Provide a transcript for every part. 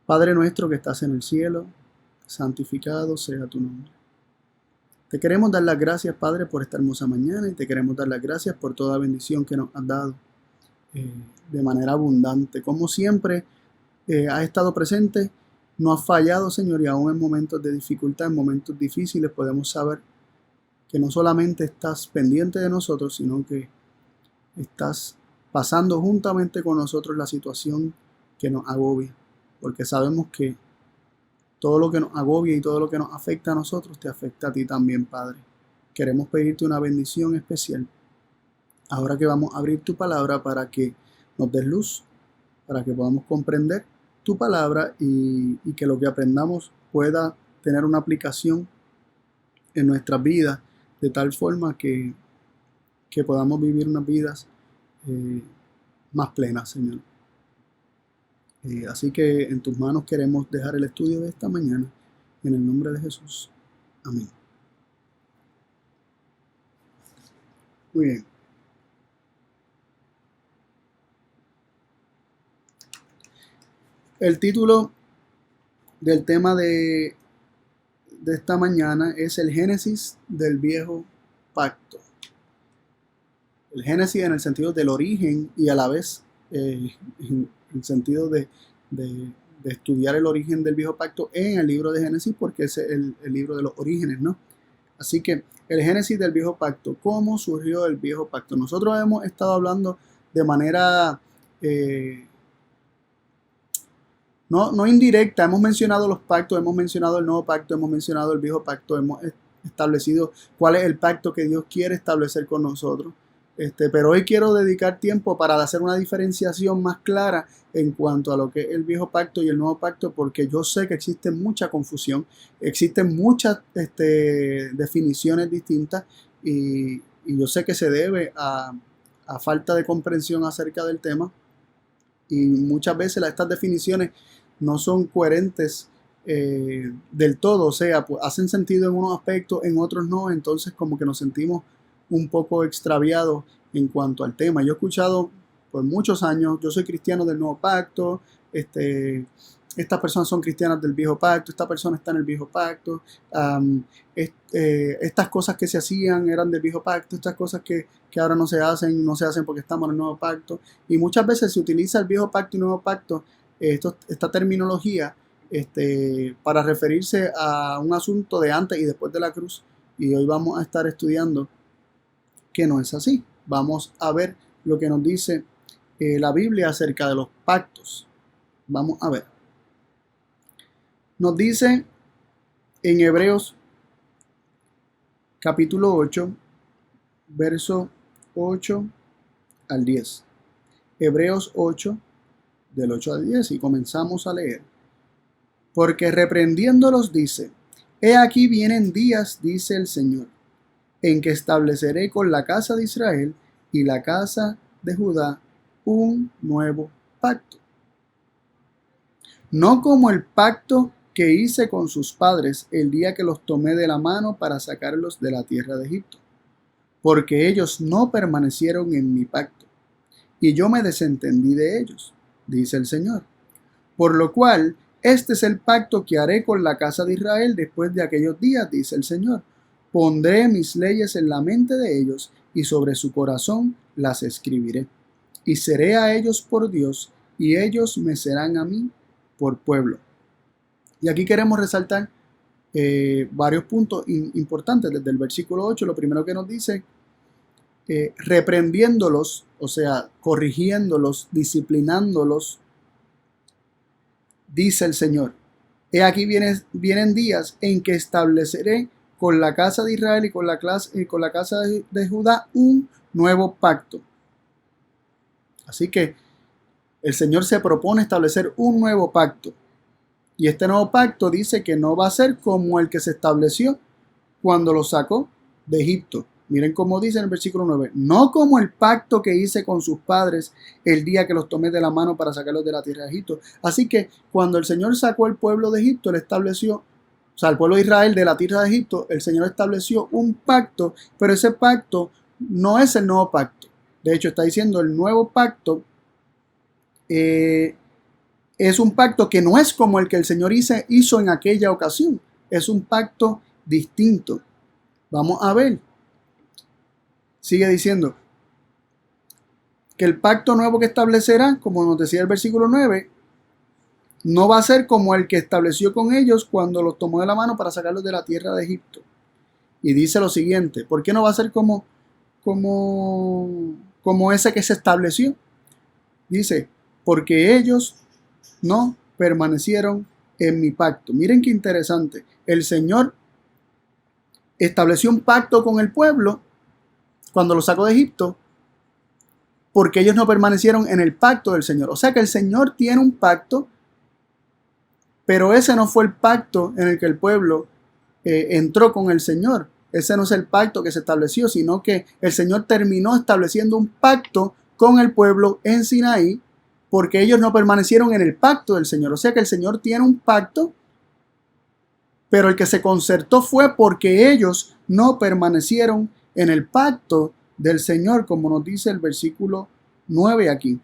Padre nuestro que estás en el cielo, santificado sea tu nombre. Te queremos dar las gracias, Padre, por esta hermosa mañana y te queremos dar las gracias por toda bendición que nos has dado eh, de manera abundante. Como siempre, has estado presente, no has fallado, Señor, y aún en momentos de dificultad, en momentos difíciles, podemos saber que no solamente estás pendiente de nosotros, sino que estás pasando juntamente con nosotros la situación que nos agobia, porque sabemos que todo lo que nos agobia y todo lo que nos afecta a nosotros te afecta a ti también, Padre. Queremos pedirte una bendición especial ahora que vamos a abrir tu palabra para que nos des luz, para que podamos comprender tu palabra y que lo que aprendamos pueda tener una aplicación en nuestras vidas de tal forma que podamos vivir unas vidas eh, más plenas, Señor. Así que en tus manos queremos dejar el estudio de esta mañana, en el nombre de Jesús. Amén. Muy bien. El título del tema de esta mañana es el Génesis del Viejo Pacto. El Génesis en el sentido del origen y a la vez en el sentido de estudiar el origen del Viejo Pacto en el libro de Génesis, porque es el libro de los orígenes, ¿no? Así que el Génesis del Viejo Pacto, ¿cómo surgió el Viejo Pacto? Nosotros hemos estado hablando de manera no indirecta, hemos mencionado los pactos, hemos mencionado el nuevo pacto, hemos mencionado el viejo pacto, hemos establecido cuál es el pacto que Dios quiere establecer con nosotros. Pero hoy quiero dedicar tiempo para hacer una diferenciación más clara en cuanto a lo que es el viejo pacto y el nuevo pacto, porque yo sé que existe mucha confusión, existen muchas definiciones distintas y yo sé que se debe a falta de comprensión acerca del tema y muchas veces estas definiciones no son coherentes del todo, o sea, pues hacen sentido en unos aspectos, en otros no, entonces como que nos sentimos un poco extraviados en cuanto al tema. Yo he escuchado por muchos años, yo soy cristiano del nuevo pacto, estas personas son cristianas del viejo pacto, esta persona está en el viejo pacto, estas cosas que se hacían eran del viejo pacto, estas cosas que ahora no se hacen porque estamos en el nuevo pacto. Y muchas veces se utiliza el viejo pacto y nuevo pacto, esta terminología, para referirse a un asunto de antes y después de la cruz. Y hoy vamos a estar estudiando que no es así. Vamos a ver lo que nos dice la Biblia acerca de los pactos. Vamos a ver. Nos dice en Hebreos capítulo 8, verso 8 al 10. Hebreos 8, del 8 al 10, y comenzamos a leer. Porque reprendiéndolos dice, he aquí vienen días, dice el Señor, en que estableceré con la casa de Israel y la casa de Judá un nuevo pacto. No como el pacto que hice con sus padres el día que los tomé de la mano para sacarlos de la tierra de Egipto, porque ellos no permanecieron en mi pacto, y yo me desentendí de ellos, dice el Señor. Por lo cual, este es el pacto que haré con la casa de Israel después de aquellos días, dice el Señor. Pondré mis leyes en la mente de ellos, y sobre su corazón las escribiré. Y seré a ellos por Dios, y ellos me serán a mí por pueblo. Y aquí queremos resaltar varios puntos importantes. Desde el versículo 8, lo primero que nos dice, reprendiéndolos, o sea, corrigiéndolos, disciplinándolos, dice el Señor. He aquí vienen días en que estableceré con la casa de Israel y con la casa de Judá un nuevo pacto. Así que el Señor se propone establecer un nuevo pacto. Y este nuevo pacto dice que no va a ser como el que se estableció cuando lo sacó de Egipto. Miren cómo dice en el versículo 9, no como el pacto que hice con sus padres el día que los tomé de la mano para sacarlos de la tierra de Egipto. Así que cuando el Señor sacó al pueblo de Egipto, él estableció, o sea, al pueblo de Israel de la tierra de Egipto, el Señor estableció un pacto, pero ese pacto no es el nuevo pacto. De hecho, está diciendo el nuevo pacto es un pacto que no es como el que el Señor hizo en aquella ocasión. Es un pacto distinto. Vamos a ver. Sigue diciendo que el pacto nuevo que establecerá, como nos decía el versículo 9, no va a ser como el que estableció con ellos cuando los tomó de la mano para sacarlos de la tierra de Egipto. Y dice lo siguiente, ¿por qué no va a ser como ese que se estableció? Dice, porque ellos no permanecieron en mi pacto. Miren qué interesante. El Señor estableció un pacto con el pueblo cuando lo sacó de Egipto, porque ellos no permanecieron en el pacto del Señor. O sea que el Señor tiene un pacto, pero ese no fue el pacto en el que el pueblo entró con el Señor. Ese no es el pacto que se estableció, sino que el Señor terminó estableciendo un pacto con el pueblo en Sinaí, porque ellos no permanecieron en el pacto del Señor. O sea que el Señor tiene un pacto, pero el que se concertó fue porque ellos no permanecieron en el pacto del Señor, como nos dice el versículo 9 aquí.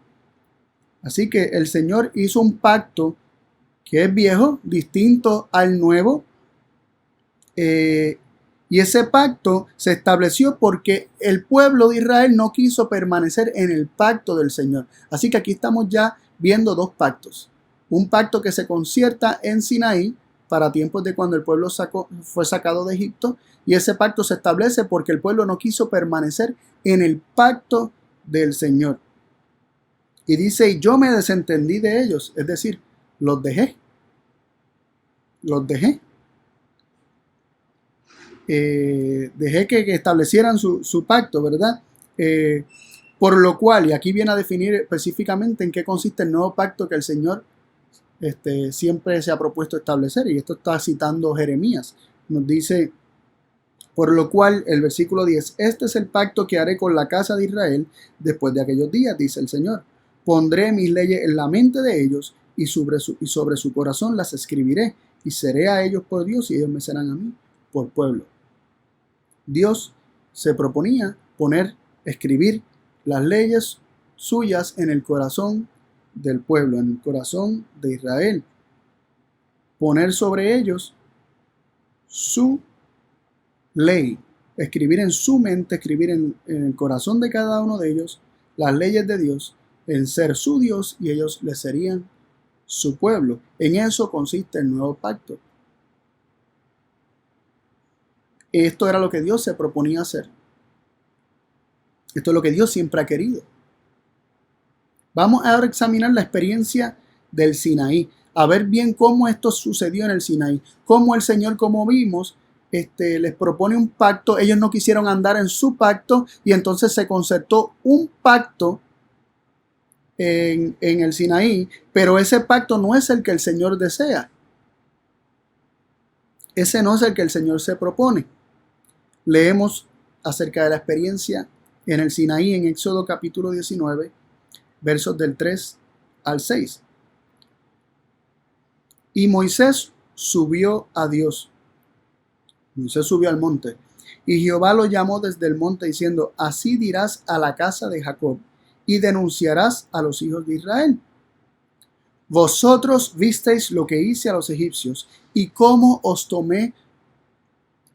Así que el Señor hizo un pacto que es viejo, distinto al nuevo, y ese pacto se estableció porque el pueblo de Israel no quiso permanecer en el pacto del Señor. Así que aquí estamos ya viendo dos pactos. Un pacto que se concierta en Sinaí para tiempos de cuando el pueblo fue sacado de Egipto, y ese pacto se establece porque el pueblo no quiso permanecer en el pacto del Señor. Y dice, y yo me desentendí de ellos, es decir, los dejé. Dejé que establecieran su pacto, ¿verdad? Por lo cual, y aquí viene a definir específicamente en qué consiste el nuevo pacto que el Señor siempre se ha propuesto establecer, y esto está citando Jeremías. Nos dice, por lo cual, el versículo 10, este es el pacto que haré con la casa de Israel después de aquellos días, dice el Señor. Pondré mis leyes en la mente de ellos y sobre su corazón las escribiré, y seré a ellos por Dios y ellos me serán a mí por pueblo. Dios se proponía escribir las leyes suyas en el corazón del pueblo, en el corazón de Israel. Poner sobre ellos su ley, escribir en su mente, escribir en el corazón de cada uno de ellos las leyes de Dios, en ser su Dios y ellos le serían su pueblo. En eso consiste el nuevo pacto. Esto era lo que Dios se proponía hacer. Esto es lo que Dios siempre ha querido. Vamos ahora a examinar la experiencia del Sinaí, a ver bien cómo esto sucedió en el Sinaí, cómo el Señor, como vimos, les propone un pacto. Ellos no quisieron andar en su pacto y entonces se concertó un pacto en el Sinaí, pero ese pacto no es el que el Señor desea. Ese no es el que el Señor se propone. Leemos acerca de la experiencia en el Sinaí en Éxodo capítulo 19, versos del 3 al 6. Y Moisés subió a Dios. Moisés subió al monte. Y Jehová lo llamó desde el monte diciendo, así dirás a la casa de Jacob y denunciarás a los hijos de Israel. Vosotros visteis lo que hice a los egipcios y cómo os tomé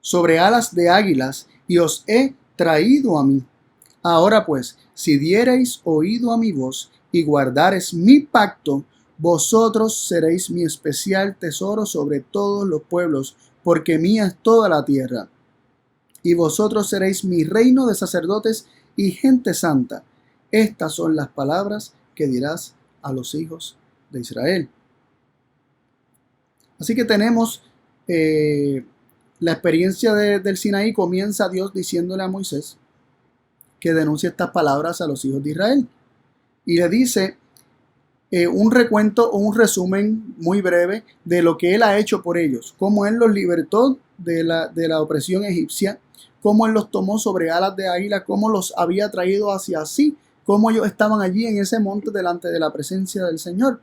sobre alas de águilas y os he traído a mí. Ahora pues, si diereis oído a mi voz y guardareis mi pacto, vosotros seréis mi especial tesoro sobre todos los pueblos, porque mía es toda la tierra. Y vosotros seréis mi reino de sacerdotes y gente santa. Estas son las palabras que dirás a los hijos de Israel. Así que tenemos la experiencia del Sinaí. Comienza Dios diciéndole a Moisés que denuncie estas palabras a los hijos de Israel. Y le dice un recuento o un resumen muy breve de lo que él ha hecho por ellos, cómo él los libertó de la opresión egipcia, cómo él los tomó sobre alas de águila, cómo los había traído hacia sí, cómo ellos estaban allí en ese monte delante de la presencia del Señor.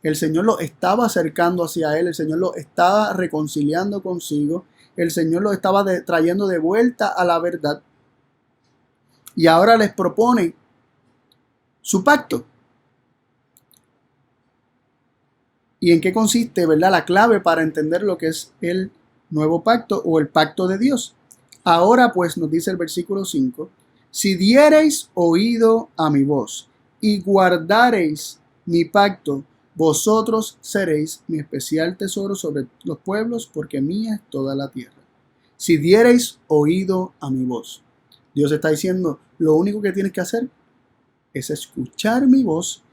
El Señor los estaba acercando hacia él, el Señor los estaba reconciliando consigo, el Señor los estaba trayendo de vuelta a la verdad. Y ahora les propone su pacto. ¿Y en qué consiste, verdad, la clave para entender lo que es el nuevo pacto o el pacto de Dios? Ahora pues, nos dice el versículo 5, si diereis oído a mi voz y guardareis mi pacto, vosotros seréis mi especial tesoro sobre los pueblos, porque mía es toda la tierra. Si diereis oído a mi voz. Dios está diciendo, lo único que tienes que hacer es escuchar mi voz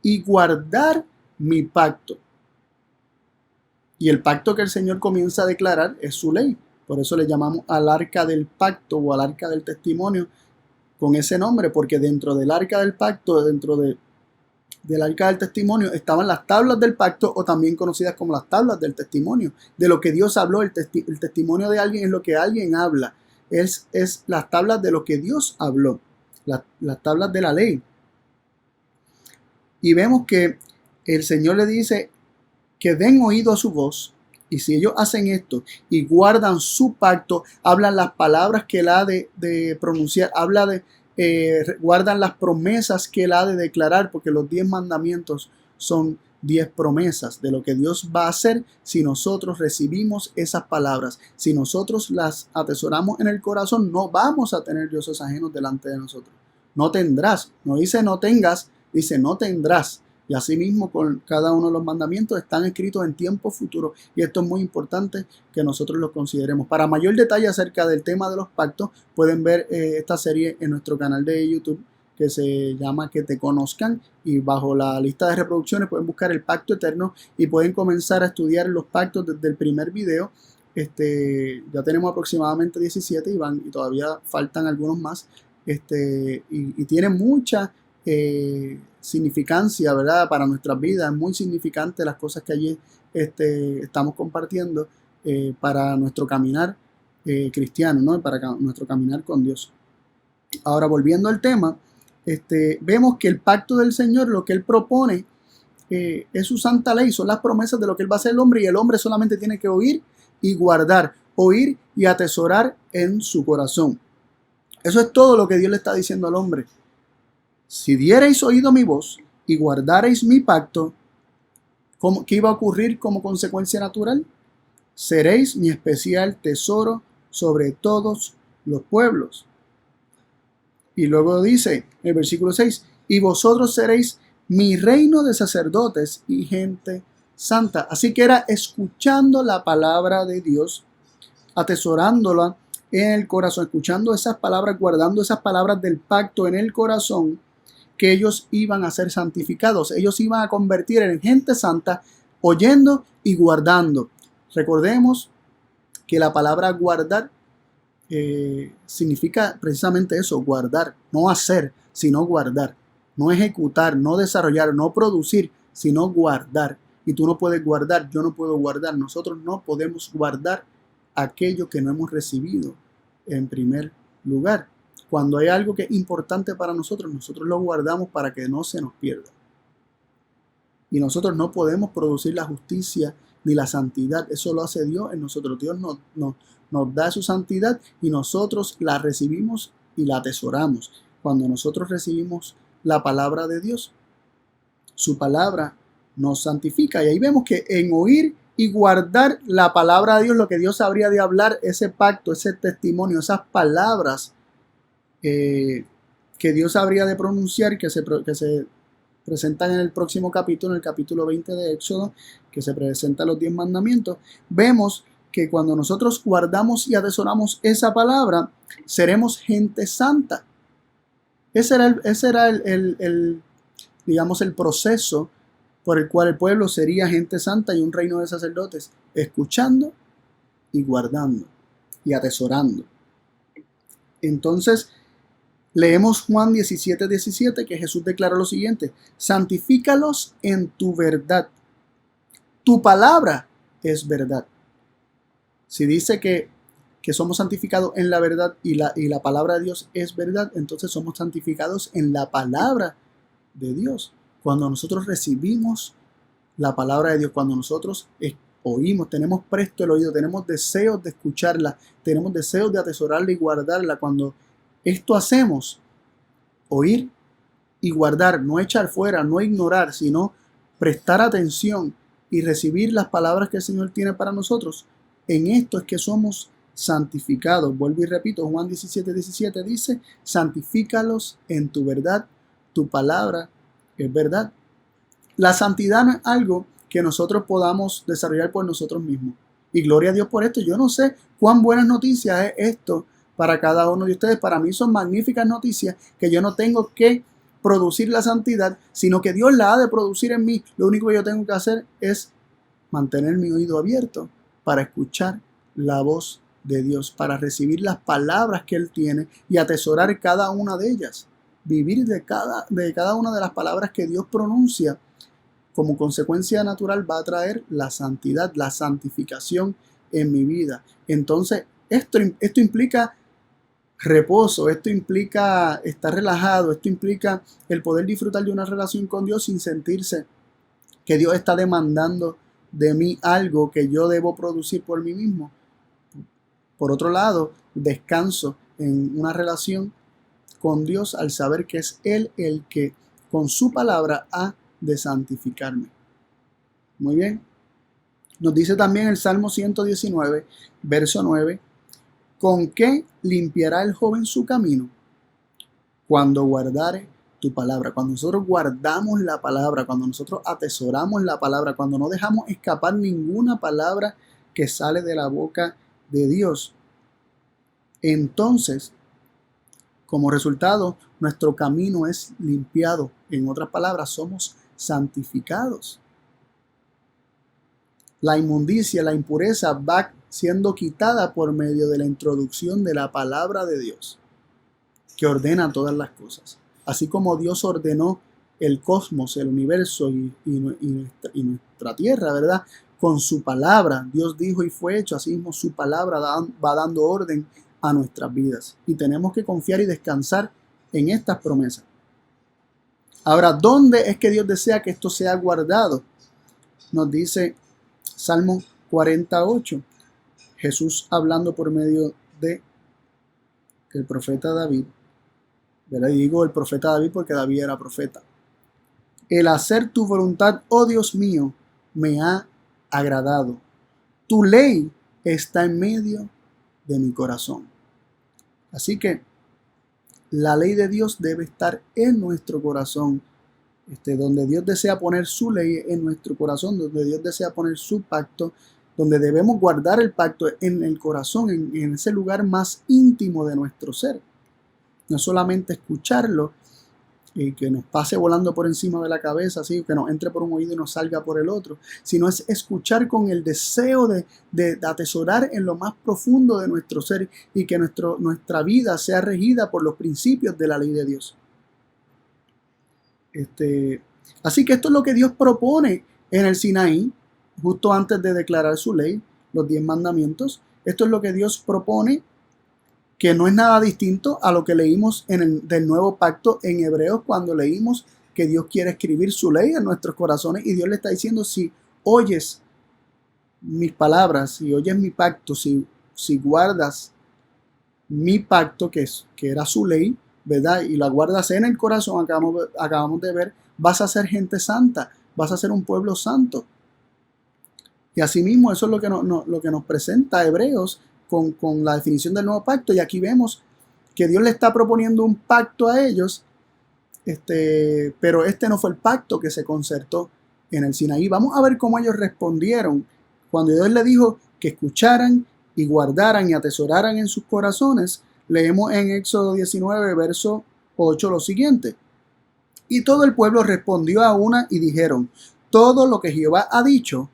y guardar mi pacto. Y el pacto que el Señor comienza a declarar es su ley. Por eso le llamamos al arca del pacto o al arca del testimonio con ese nombre, porque dentro del arca del pacto, del arca del testimonio, estaban las tablas del pacto, o también conocidas como las tablas del testimonio, de lo que Dios habló. El testimonio de alguien es lo que alguien habla, es las tablas de lo que Dios habló, las tablas de la ley. Y vemos que el Señor le dice que den oído a su voz, y si ellos hacen esto y guardan su pacto, hablan las palabras que él ha de pronunciar, guardan las promesas que él ha de declarar, porque los 10 mandamientos son 10 promesas de lo que Dios va a hacer si nosotros recibimos esas palabras. Si nosotros las atesoramos en el corazón, no vamos a tener dioses ajenos delante de nosotros. No tendrás, no dice no tengas, dice no tendrás. Y asimismo con cada uno de los mandamientos están escritos en tiempo futuro. Y esto es muy importante que nosotros lo consideremos. Para mayor detalle acerca del tema de los pactos, pueden ver esta serie en nuestro canal de YouTube que se llama Que te conozcan. Y bajo la lista de reproducciones pueden buscar el pacto eterno y pueden comenzar a estudiar los pactos desde el primer video. Ya tenemos aproximadamente 17 y todavía faltan algunos más. Y tiene mucha significancia, ¿verdad? Para nuestras vidas. Es muy significante las cosas que allí estamos compartiendo para nuestro caminar cristiano, ¿no? Para nuestro caminar con Dios. Ahora, volviendo al tema, vemos que el pacto del Señor, lo que Él propone es su santa ley, son las promesas de lo que Él va a hacer el hombre, y el hombre solamente tiene que oír y guardar, oír y atesorar en su corazón. Eso es todo lo que Dios le está diciendo al hombre. Si diereis oído a mi voz y guardareis mi pacto, ¿qué iba a ocurrir como consecuencia natural? Seréis mi especial tesoro sobre todos los pueblos. Y luego dice, en el versículo 6, y vosotros seréis mi reino de sacerdotes y gente santa. Así que era escuchando la palabra de Dios, atesorándola en el corazón, escuchando esas palabras, guardando esas palabras del pacto en el corazón, que ellos iban a ser santificados. Ellos iban a convertir en gente santa, oyendo y guardando. Recordemos que la palabra guardar significa precisamente eso, guardar, no hacer, sino guardar, no ejecutar, no desarrollar, no producir, sino guardar. Y tú no puedes guardar, yo no puedo guardar, nosotros no podemos guardar aquello que no hemos recibido en primer lugar. Cuando hay algo que es importante para nosotros, nosotros lo guardamos para que no se nos pierda. Y nosotros no podemos producir la justicia ni la santidad. Eso lo hace Dios en nosotros. Dios nos da su santidad y nosotros la recibimos y la atesoramos. Cuando nosotros recibimos la palabra de Dios, su palabra nos santifica. Y ahí vemos que en oír y guardar la palabra de Dios, lo que Dios habría de hablar, ese pacto, ese testimonio, esas palabras que Dios habría de pronunciar, que se presentan en el próximo capítulo, en el capítulo 20 de Éxodo, que se presentan los 10 mandamientos, vemos que cuando nosotros guardamos y atesoramos esa palabra, seremos gente santa. Ese era digamos, el proceso por el cual el pueblo sería gente santa y un reino de sacerdotes, escuchando y guardando y atesorando. Entonces, leemos Juan 17:17, que Jesús declara lo siguiente: santifícalos en tu verdad. Tu palabra es verdad. Si dice que somos santificados en la verdad y la palabra de Dios es verdad, entonces somos santificados en la palabra de Dios. Cuando nosotros recibimos la palabra de Dios, cuando nosotros oímos, tenemos presto el oído, tenemos deseos de escucharla, tenemos deseos de atesorarla y guardarla. Cuando esto hacemos, oír y guardar, no echar fuera, no ignorar, sino prestar atención y recibir las palabras que el Señor tiene para nosotros, en esto es que somos santificados. Vuelvo y repito, Juan 17:17 dice, santifícalos en tu verdad, tu palabra es verdad. La santidad no es algo que nosotros podamos desarrollar por nosotros mismos. Y gloria a Dios por esto. Yo no sé cuán buenas noticias es esto para cada uno de ustedes. Para mí son magníficas noticias que yo no tengo que producir la santidad, sino que Dios la ha de producir en mí. Lo único que yo tengo que hacer es mantener mi oído abierto para escuchar la voz de Dios, para recibir las palabras que Él tiene y atesorar cada una de ellas. Vivir de cada una de las palabras que Dios pronuncia, como consecuencia natural, va a traer la santidad, la santificación en mi vida. Entonces, esto implica reposo, esto implica estar relajado, esto implica el poder disfrutar de una relación con Dios sin sentirse que Dios está demandando de mí algo que yo debo producir por mí mismo. Por otro lado, descanso en una relación con Dios al saber que es Él el que con su palabra ha de santificarme. Muy bien. Nos dice también el Salmo 119, verso 9, ¿con qué limpiará el joven su camino? Cuando guardare tu palabra. Cuando nosotros guardamos la palabra, cuando nosotros atesoramos la palabra, cuando no dejamos escapar ninguna palabra que sale de la boca de Dios, entonces, como resultado, nuestro camino es limpiado. En otras palabras, somos santificados. La inmundicia, la impureza va siendo quitada por medio de la introducción de la palabra de Dios, que ordena todas las cosas. Así como Dios ordenó el cosmos, el universo y nuestra tierra, ¿verdad? Con su palabra, Dios dijo y fue hecho. Así mismo su palabra va dando orden a nuestras vidas. Y tenemos que confiar y descansar en estas promesas. Ahora, ¿dónde es que Dios desea que esto sea guardado? Nos dice Salmo 48. Jesús hablando por medio de el profeta David. ¿Verdad? Y digo el profeta David porque David era profeta. El hacer tu voluntad, oh Dios mío, me ha agradado. Tu ley está en medio de mi corazón. Así que la ley de Dios debe estar en nuestro corazón. Donde Dios desea poner su ley en nuestro corazón, donde Dios desea poner su pacto, donde debemos guardar el pacto en el corazón, en ese lugar más íntimo de nuestro ser. No solamente escucharlo y que nos pase volando por encima de la cabeza, así que nos entre por un oído y nos salga por el otro, sino es escuchar con el deseo de atesorar en lo más profundo de nuestro ser y que nuestra vida sea regida por los principios de la ley de Dios. Así que esto es lo que Dios propone en el Sinaí, justo antes de declarar su ley, los 10 mandamientos. Esto es lo que Dios propone, que no es nada distinto a lo que leímos del nuevo pacto en Hebreos, cuando leímos que Dios quiere escribir su ley en nuestros corazones y Dios le está diciendo, si oyes mis palabras, si oyes mi pacto, si guardas mi pacto, que era su ley, ¿verdad? Y la guardas en el corazón, acabamos de ver, vas a ser gente santa, vas a ser un pueblo santo. Y asimismo, eso es lo que nos presenta Hebreos con la definición del nuevo pacto. Y aquí vemos que Dios le está proponiendo un pacto a ellos, pero no fue el pacto que se concertó en el Sinaí. Vamos a ver cómo ellos respondieron cuando Dios les dijo que escucharan y guardaran y atesoraran en sus corazones. Leemos en Éxodo 19, verso 8 lo siguiente. Y todo el pueblo respondió a una y dijeron, todo lo que Jehová ha dicho,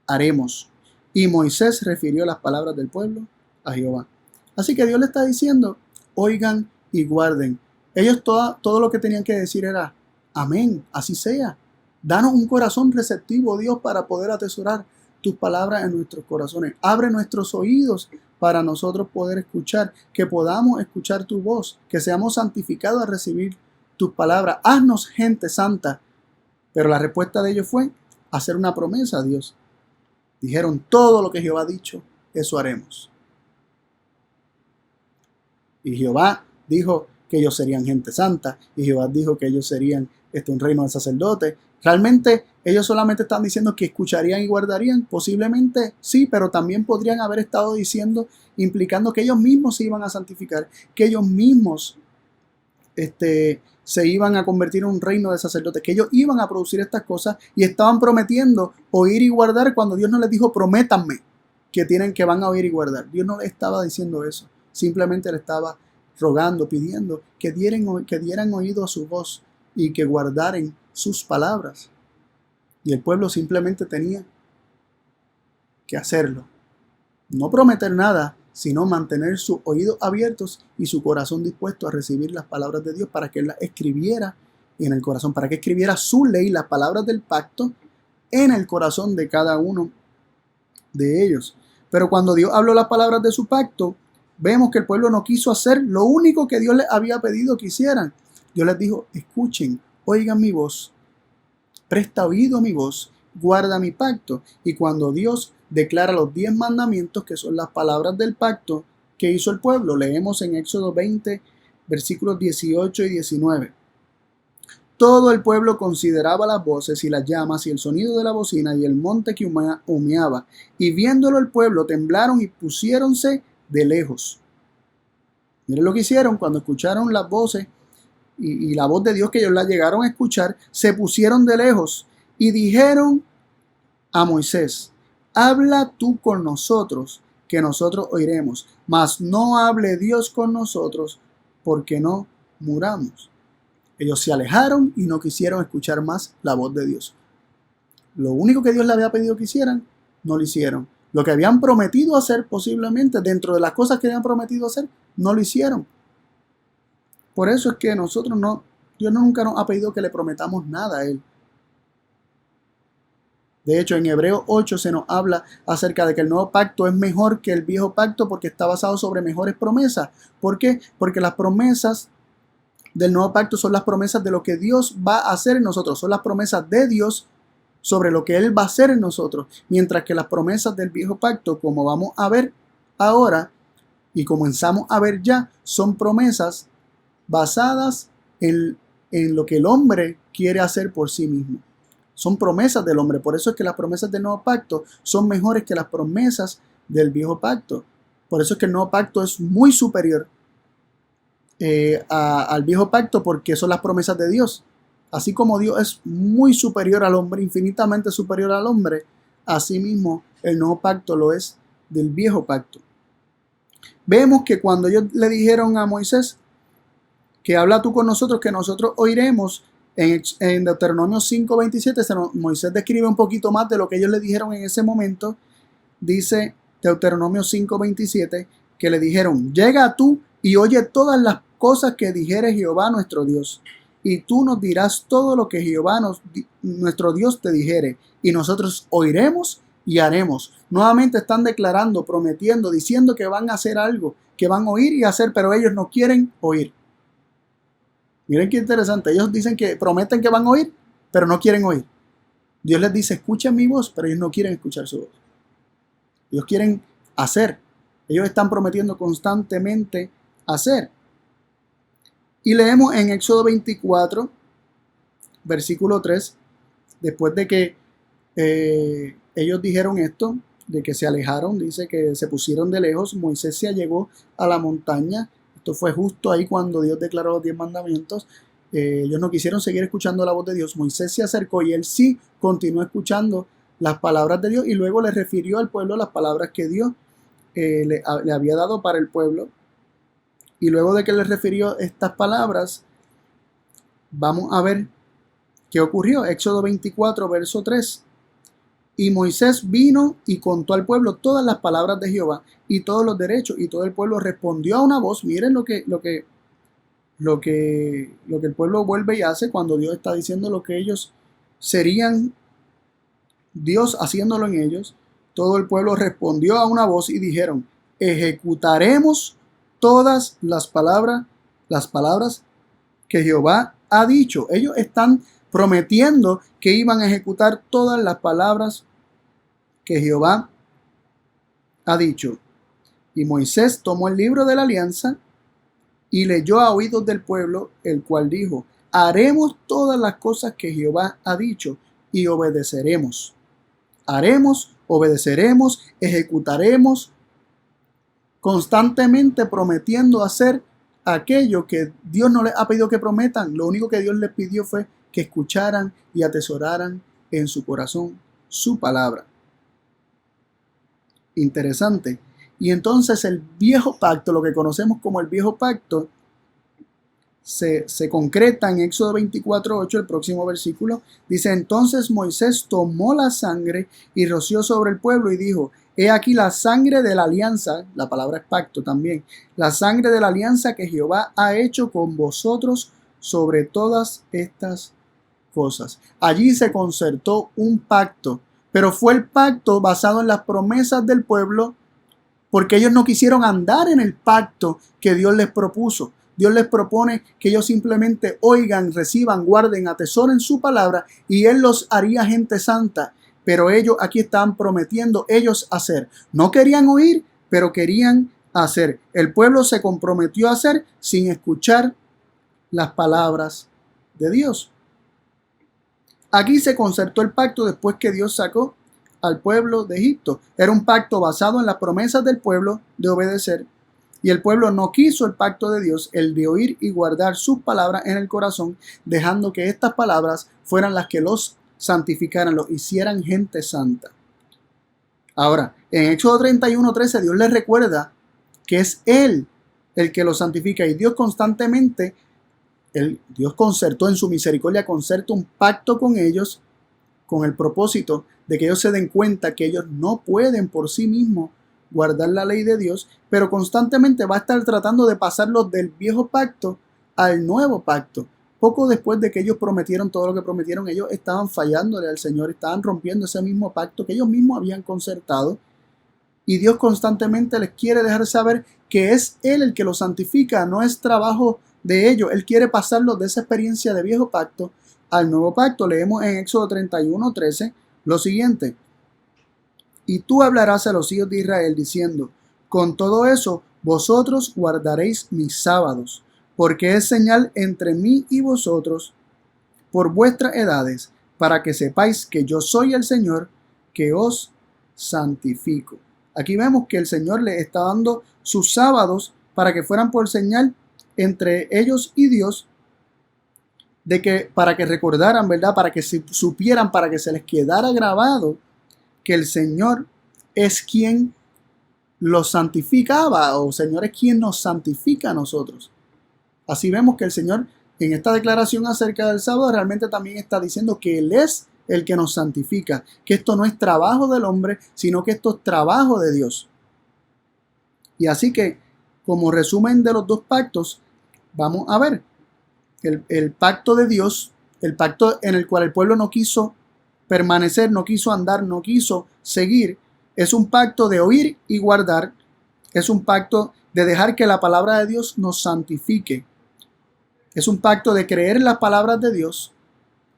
haremos. Y Moisés refirió las palabras del pueblo a Jehová. Así que Dios le está diciendo, oigan y guarden. Ellos todo lo que tenían que decir era, amén, así sea. Danos un corazón receptivo, Dios, para poder atesorar tus palabras en nuestros corazones. Abre nuestros oídos para nosotros poder escuchar, que podamos escuchar tu voz, que seamos santificados a recibir tus palabras. Haznos gente santa. Pero la respuesta de ellos fue hacer una promesa a Dios. Dijeron, todo lo que Jehová ha dicho, eso haremos. Y Jehová dijo, que ellos serían gente santa, y Jehová dijo que ellos serían un reino de sacerdotes. Realmente ellos solamente están diciendo que escucharían y guardarían, posiblemente sí, pero también podrían haber estado diciendo, implicando que ellos mismos se iban a santificar, que ellos mismos se iban a convertir en un reino de sacerdotes, que ellos iban a producir estas cosas y estaban prometiendo oír y guardar cuando Dios no les dijo prométanme que van a oír y guardar. Dios no le estaba diciendo eso, simplemente le estaba rogando, pidiendo que dieran oído a su voz y que guardaran sus palabras. Y el pueblo simplemente tenía que hacerlo. No prometer nada, sino mantener sus oídos abiertos y su corazón dispuesto a recibir las palabras de Dios para que Él las escribiera en el corazón, para que escribiera su ley, las palabras del pacto, en el corazón de cada uno de ellos. Pero cuando Dios habló las palabras de su pacto, vemos que el pueblo no quiso hacer lo único que Dios les había pedido que hicieran. Dios les dijo, escuchen, oigan mi voz, presta oído a mi voz, guarda mi pacto. Y cuando Dios declara los 10 mandamientos, que son las palabras del pacto que hizo el pueblo, leemos en Éxodo 20, versículos 18 y 19. Todo el pueblo consideraba las voces y las llamas y el sonido de la bocina y el monte que humeaba, y viéndolo el pueblo temblaron y pusiéronse de lejos. Miren lo que hicieron cuando escucharon las voces y la voz de Dios, que ellos la llegaron a escuchar, se pusieron de lejos y dijeron a Moisés, habla tú con nosotros, que nosotros oiremos, mas no hable Dios con nosotros, porque no muramos. Ellos se alejaron y no quisieron escuchar más la voz de Dios. Lo único que Dios le había pedido que hicieran, no lo hicieron. Lo que habían prometido hacer, posiblemente, dentro de las cosas que habían prometido hacer, no lo hicieron. Por eso es que Dios nunca nos ha pedido que le prometamos nada a Él. De hecho, en Hebreos 8 se nos habla acerca de que el nuevo pacto es mejor que el viejo pacto porque está basado sobre mejores promesas. ¿Por qué? Porque las promesas del nuevo pacto son las promesas de lo que Dios va a hacer en nosotros. Son las promesas de Dios sobre lo que Él va a hacer en nosotros. Mientras que las promesas del viejo pacto, como vamos a ver ahora y comenzamos a ver ya, son promesas basadas en lo que el hombre quiere hacer por sí mismo. Son promesas del hombre. Por eso es que las promesas del nuevo pacto son mejores que las promesas del viejo pacto. Por eso es que el nuevo pacto es muy superior al viejo pacto, porque son las promesas de Dios. Así como Dios es muy superior al hombre, infinitamente superior al hombre, asimismo el nuevo pacto lo es del viejo pacto. Vemos que cuando ellos le dijeron a Moisés que habla tú con nosotros, que nosotros oiremos, en Deuteronomio 5:27, Moisés describe un poquito más de lo que ellos le dijeron en ese momento. Dice Deuteronomio 5:27 que le dijeron, llega tú y oye todas las cosas que dijere Jehová nuestro Dios, y tú nos dirás todo lo que Jehová nuestro Dios te dijere, y nosotros oiremos y haremos. Nuevamente están declarando, prometiendo, diciendo que van a hacer algo, que van a oír y hacer, pero ellos no quieren oír. Miren qué interesante, ellos dicen que prometen que van a oír, pero no quieren oír. Dios les dice, escuchen mi voz, pero ellos no quieren escuchar su voz. Ellos quieren hacer. Ellos están prometiendo constantemente hacer. Y leemos en Éxodo 24, versículo 3, después de que ellos dijeron esto, de que se alejaron, dice que se pusieron de lejos, Moisés se allegó a la montaña. Esto fue justo ahí cuando Dios declaró los 10 mandamientos. Ellos no quisieron seguir escuchando la voz de Dios. Moisés se acercó y él sí continuó escuchando las palabras de Dios y luego le refirió al pueblo las palabras que Dios le había dado para el pueblo. Y luego de que le refirió estas palabras, vamos a ver qué ocurrió. Éxodo 24, verso 3. Y Moisés vino y contó al pueblo todas las palabras de Jehová y todos los derechos, y todo el pueblo respondió a una voz. Miren lo que el pueblo vuelve y hace cuando Dios está diciendo lo que ellos serían, Dios haciéndolo en ellos. Todo el pueblo respondió a una voz y dijeron, ejecutaremos todas las palabras que Jehová ha dicho. Ellos están prometiendo que iban a ejecutar todas las palabras que Jehová ha dicho. Y Moisés tomó el libro de la alianza y leyó a oídos del pueblo, el cual dijo: haremos todas las cosas que Jehová ha dicho y obedeceremos. Haremos, obedeceremos, ejecutaremos, constantemente prometiendo hacer aquello que Dios no les ha pedido que prometan. Lo único que Dios les pidió fue que escucharan y atesoraran en su corazón su palabra. Interesante. Y entonces el viejo pacto, lo que conocemos como el viejo pacto, se concreta en Éxodo 24:8, el próximo versículo. Dice: entonces Moisés tomó la sangre y roció sobre el pueblo y dijo: he aquí la sangre de la alianza, la palabra es pacto también, la sangre de la alianza que Jehová ha hecho con vosotros sobre todas estas cosas. Allí se concertó un pacto, pero fue el pacto basado en las promesas del pueblo, porque ellos no quisieron andar en el pacto que Dios les propuso. Dios les propone que ellos simplemente oigan, reciban, guarden, atesoren su palabra y Él los haría gente santa. Pero ellos aquí estaban prometiendo ellos hacer. No querían oír, pero querían hacer. El pueblo se comprometió a hacer sin escuchar las palabras de Dios. Aquí se concertó el pacto después que Dios sacó al pueblo de Egipto. Era un pacto basado en las promesas del pueblo de obedecer. Y el pueblo no quiso el pacto de Dios, el de oír y guardar sus palabras en el corazón, dejando que estas palabras fueran las que los santificaran, los hicieran gente santa. Ahora, en Éxodo 31:13, Dios les recuerda que es Él el que los santifica. Y Dios constantemente, Dios concertó en su misericordia, concertó un pacto con ellos, con el propósito de que ellos se den cuenta que ellos no pueden por sí mismos guardar la ley de Dios, pero constantemente va a estar tratando de pasarlos del viejo pacto al nuevo pacto. Poco después de que ellos prometieron todo lo que prometieron, ellos estaban fallándole al Señor, estaban rompiendo ese mismo pacto que ellos mismos habían concertado. Y Dios constantemente les quiere dejar saber que es Él el que los santifica, no es trabajo de ellos. Él quiere pasarlos de esa experiencia de viejo pacto al nuevo pacto. Leemos en Éxodo 31:13 lo siguiente: y tú hablarás a los hijos de Israel diciendo: con todo eso vosotros guardaréis mis sábados, porque es señal entre mí y vosotros por vuestras edades, para que sepáis que yo soy el Señor, que os santifico. Aquí vemos que el Señor les está dando sus sábados para que fueran por señal entre ellos y Dios, de que para que recordaran, ¿verdad? Para que supieran, para que se les quedara grabado que el Señor es quien los santificaba, o el Señor es quien nos santifica a nosotros. Así vemos que el Señor en esta declaración acerca del sábado realmente también está diciendo que Él es el que nos santifica, que esto no es trabajo del hombre, sino que esto es trabajo de Dios. Y así que, como resumen de los dos pactos, vamos a ver el pacto de Dios, el pacto en el cual el pueblo no quiso permanecer, no quiso andar, no quiso seguir, es un pacto de oír y guardar, es un pacto de dejar que la palabra de Dios nos santifique, es un pacto de creer en las palabras de Dios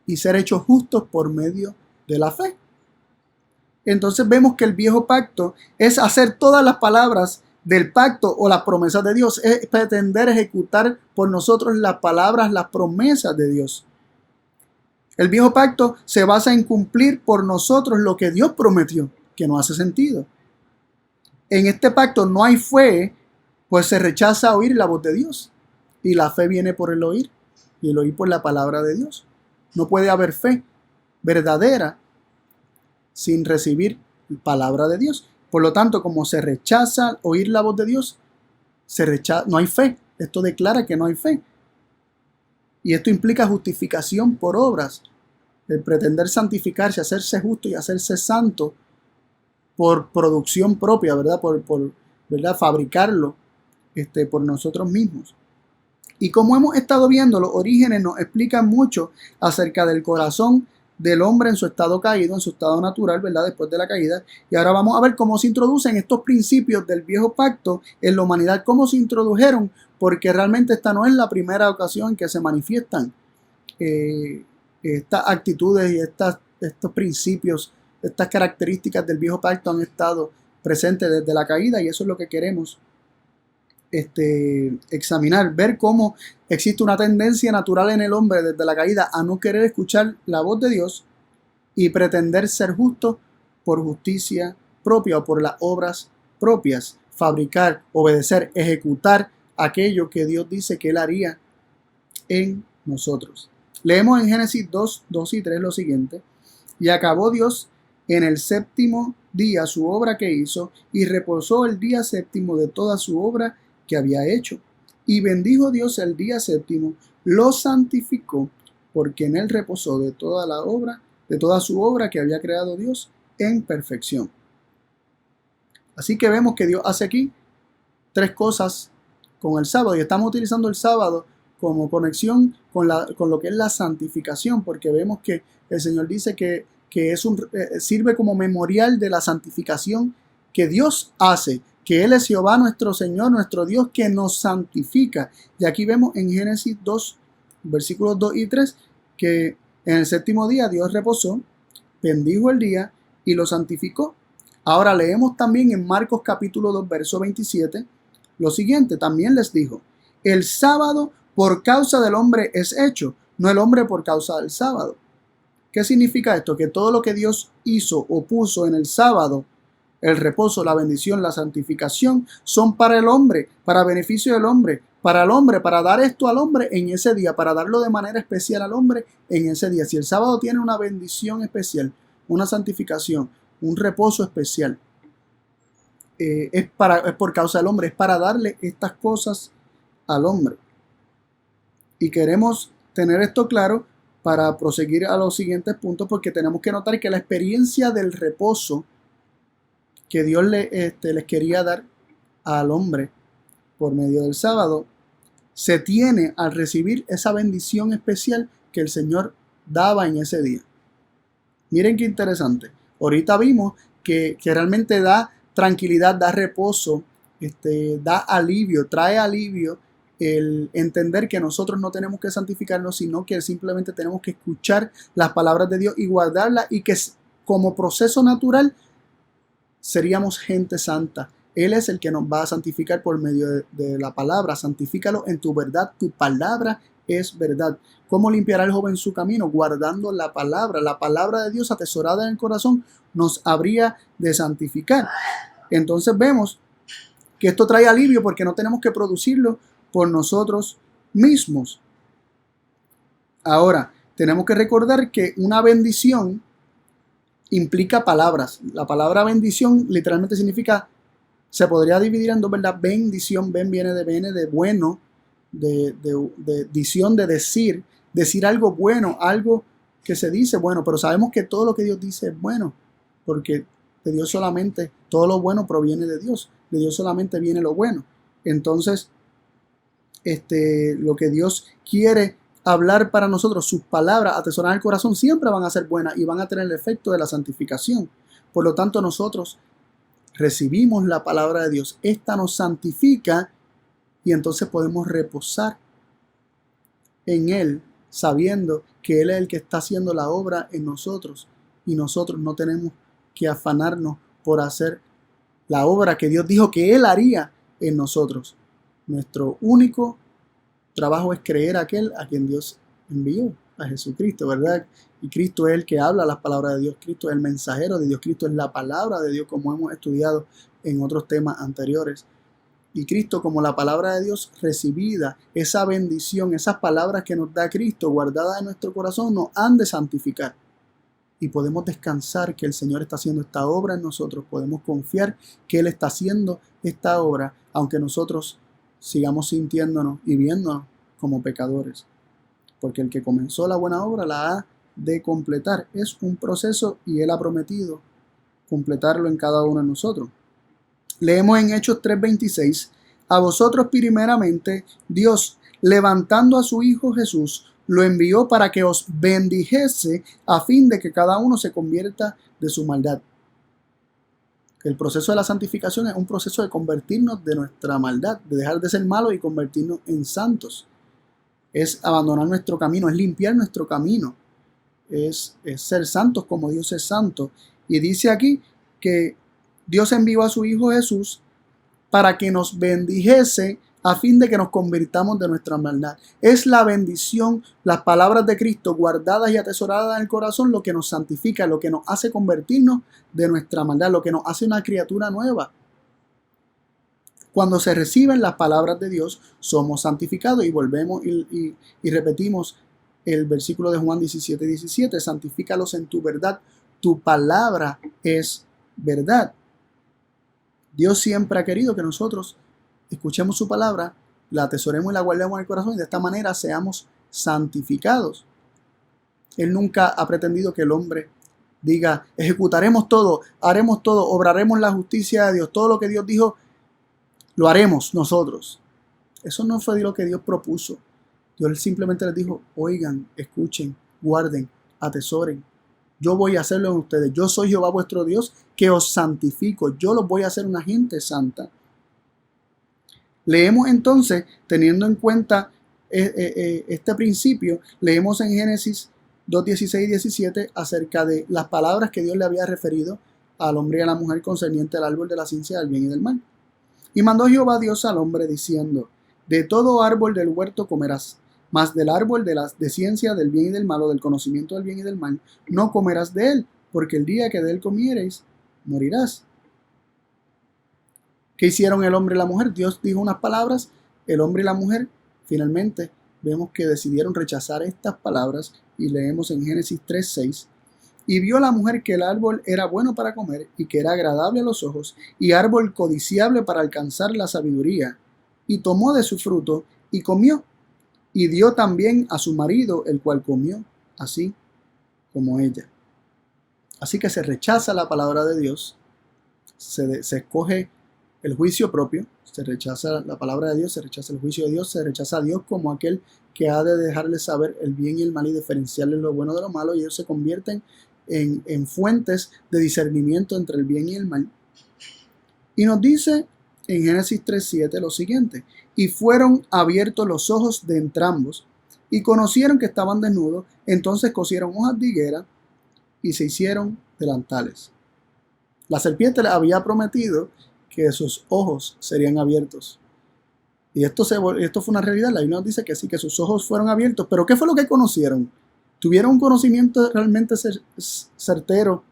y ser hechos justos por medio de la fe. Entonces vemos que el viejo pacto es hacer todas las palabras del pacto o las promesas de Dios, es pretender ejecutar por nosotros las palabras, las promesas de Dios. El viejo pacto se basa en cumplir por nosotros lo que Dios prometió, que no hace sentido. En este pacto no hay fe, pues se rechaza oír la voz de Dios. Y la fe viene por el oír, y el oír por la palabra de Dios. No puede haber fe verdadera sin recibir palabra de Dios. Por lo tanto, como se rechaza oír la voz de Dios, no hay fe. Esto declara que no hay fe. Y esto implica justificación por obras, el pretender santificarse, hacerse justo y hacerse santo por producción propia, ¿verdad? ¿Verdad? Fabricarlo por nosotros mismos. Y como hemos estado viendo, los orígenes nos explican mucho acerca del corazón del hombre en su estado caído, en su estado natural, ¿verdad? Después de la caída. Y ahora vamos a ver cómo se introducen estos principios del viejo pacto en la humanidad, cómo se introdujeron, porque realmente esta no es la primera ocasión en que se manifiestan estas actitudes y estos principios, estas características del viejo pacto han estado presentes desde la caída, y eso es lo que queremos examinar, ver cómo existe una tendencia natural en el hombre desde la caída a no querer escuchar la voz de Dios y pretender ser justo por justicia propia o por las obras propias, fabricar, obedecer, ejecutar aquello que Dios dice que Él haría en nosotros. Leemos en Génesis 2, 2 y 3 lo siguiente: y acabó Dios en el séptimo día su obra que hizo, y reposó el día séptimo de toda su obra que había hecho. Y bendijo Dios el día séptimo, lo santificó, porque en él reposó de toda la obra, de toda su obra que había creado Dios en perfección. Así que vemos que Dios hace aquí tres cosas con el sábado, y estamos utilizando el sábado como conexión con lo que es la santificación, porque vemos que el Señor dice que sirve como memorial de la santificación que Dios hace, que Él es Jehová nuestro Señor, nuestro Dios, que nos santifica. Y aquí vemos en Génesis 2, versículos 2 y 3, que en el séptimo día Dios reposó, bendijo el día y lo santificó. Ahora leemos también en Marcos capítulo 2, verso 27, lo siguiente: también les dijo, el sábado por causa del hombre es hecho, no el hombre por causa del sábado. ¿Qué significa esto? Que todo lo que Dios hizo o puso en el sábado, el reposo, la bendición, la santificación, son para el hombre, para beneficio del hombre, para el hombre, para dar esto al hombre en ese día, para darlo de manera especial al hombre en ese día. Si el sábado tiene una bendición especial, una santificación, un reposo especial, es por causa del hombre, es para darle estas cosas al hombre. Y queremos tener esto claro para proseguir a los siguientes puntos, porque tenemos que notar que la experiencia del reposo que Dios les quería dar al hombre por medio del sábado se tiene al recibir esa bendición especial que el Señor daba en ese día. Miren qué interesante. Ahorita vimos que realmente da tranquilidad, da reposo, da alivio, trae alivio el entender que nosotros no tenemos que santificarnos, sino que simplemente tenemos que escuchar las palabras de Dios y guardarlas, y que como proceso natural seríamos gente santa. Él es el que nos va a santificar por medio de la palabra. Santifícalo en tu verdad, tu palabra es verdad. ¿Cómo limpiará el joven su camino? Guardando la palabra de Dios atesorada en el corazón nos habría de santificar. Entonces vemos que esto trae alivio porque no tenemos que producirlo por nosotros mismos. Ahora, tenemos que recordar que una bendición implica palabras. La palabra bendición literalmente significa, se podría dividir en dos, ¿verdad? Bendición, viene de bueno, de dición, de decir algo bueno, algo que se dice bueno, pero sabemos que todo lo que Dios dice es bueno, porque de Dios solamente, todo lo bueno proviene de Dios solamente viene lo bueno. Entonces, lo que Dios quiere hablar para nosotros, sus palabras atesoradas en el corazón, siempre van a ser buenas y van a tener el efecto de la santificación. Por lo tanto, nosotros recibimos la palabra de Dios, esta nos santifica, y entonces podemos reposar en Él, sabiendo que Él es el que está haciendo la obra en nosotros, y nosotros no tenemos que afanarnos por hacer la obra que Dios dijo que Él haría en nosotros. Nuestro único trabajo es creer a aquel a quien Dios envió, a Jesucristo, ¿verdad? Y Cristo es el que habla las palabras de Dios, Cristo es el mensajero de Dios, Cristo es la palabra de Dios, como hemos estudiado en otros temas anteriores. Y Cristo, como la palabra de Dios recibida, esa bendición, esas palabras que nos da Cristo guardadas en nuestro corazón, nos han de santificar. Y podemos descansar que el Señor está haciendo esta obra en nosotros. Podemos confiar que Él está haciendo esta obra, aunque nosotros sigamos sintiéndonos y viéndonos como pecadores. Porque el que comenzó la buena obra la ha de completar. Es un proceso y Él ha prometido completarlo en cada uno de nosotros. Leemos en Hechos 3:26: a vosotros primeramente Dios, levantando a su Hijo Jesús, lo envió para que os bendijese, a fin de que cada uno se convierta de su maldad. El proceso de la santificación es un proceso de convertirnos de nuestra maldad, de dejar de ser malos y convertirnos en santos. Es abandonar nuestro camino, es limpiar nuestro camino, es ser santos como Dios es santo. Y dice aquí que Dios envió a su Hijo Jesús para que nos bendijese a fin de que nos convirtamos de nuestra maldad. Es la bendición, las palabras de Cristo guardadas y atesoradas en el corazón lo que nos santifica, lo que nos hace convertirnos de nuestra maldad, lo que nos hace una criatura nueva. Cuando se reciben las palabras de Dios, somos santificados y volvemos y repetimos el versículo de Juan 17:17, santifícalos en tu verdad, tu palabra es verdad. Dios siempre ha querido que nosotros escuchemos su palabra, la atesoremos y la guardemos en el corazón y de esta manera seamos santificados. Él nunca ha pretendido que el hombre diga, ejecutaremos todo, haremos todo, obraremos la justicia de Dios, todo lo que Dios dijo, lo haremos nosotros. Eso no fue lo que Dios propuso. Dios simplemente les dijo, oigan, escuchen, guarden, atesoren. Yo voy a hacerlo en ustedes. Yo soy Jehová vuestro Dios que os santifico. Yo los voy a hacer una gente santa. Leemos entonces, teniendo en cuenta este principio, leemos en Génesis 2:16 y 17 acerca de las palabras que Dios le había referido al hombre y a la mujer concerniente al árbol de la ciencia del bien y del mal. Y mandó Jehová Dios al hombre diciendo, de todo árbol del huerto comerás, mas del árbol de ciencia del bien y del mal, o del conocimiento del bien y del mal, no comerás de él, porque el día que de él comiereis, morirás. ¿Qué hicieron el hombre y la mujer? Dios dijo unas palabras, el hombre y la mujer finalmente vemos que decidieron rechazar estas palabras y leemos en Génesis 3:6. Y vio la mujer que el árbol era bueno para comer y que era agradable a los ojos y árbol codiciable para alcanzar la sabiduría. Y tomó de su fruto y comió y dio también a su marido, el cual comió, así como ella. Así que se rechaza la palabra de Dios, se escoge el juicio propio, se rechaza la palabra de Dios, se rechaza el juicio de Dios, se rechaza a Dios como aquel que ha de dejarle saber el bien y el mal y diferenciarle lo bueno de lo malo, y ellos se convierten en fuentes de discernimiento entre el bien y el mal. Y nos dice en Génesis 3:7 lo siguiente, y fueron abiertos los ojos de entrambos y conocieron que estaban desnudos, entonces cosieron hojas de higuera y se hicieron delantales. La serpiente les había prometido que sus ojos serían abiertos. Y esto fue una realidad. La Biblia nos dice que sí, que sus ojos fueron abiertos. Pero ¿qué fue lo que conocieron? ¿Tuvieron un conocimiento realmente certero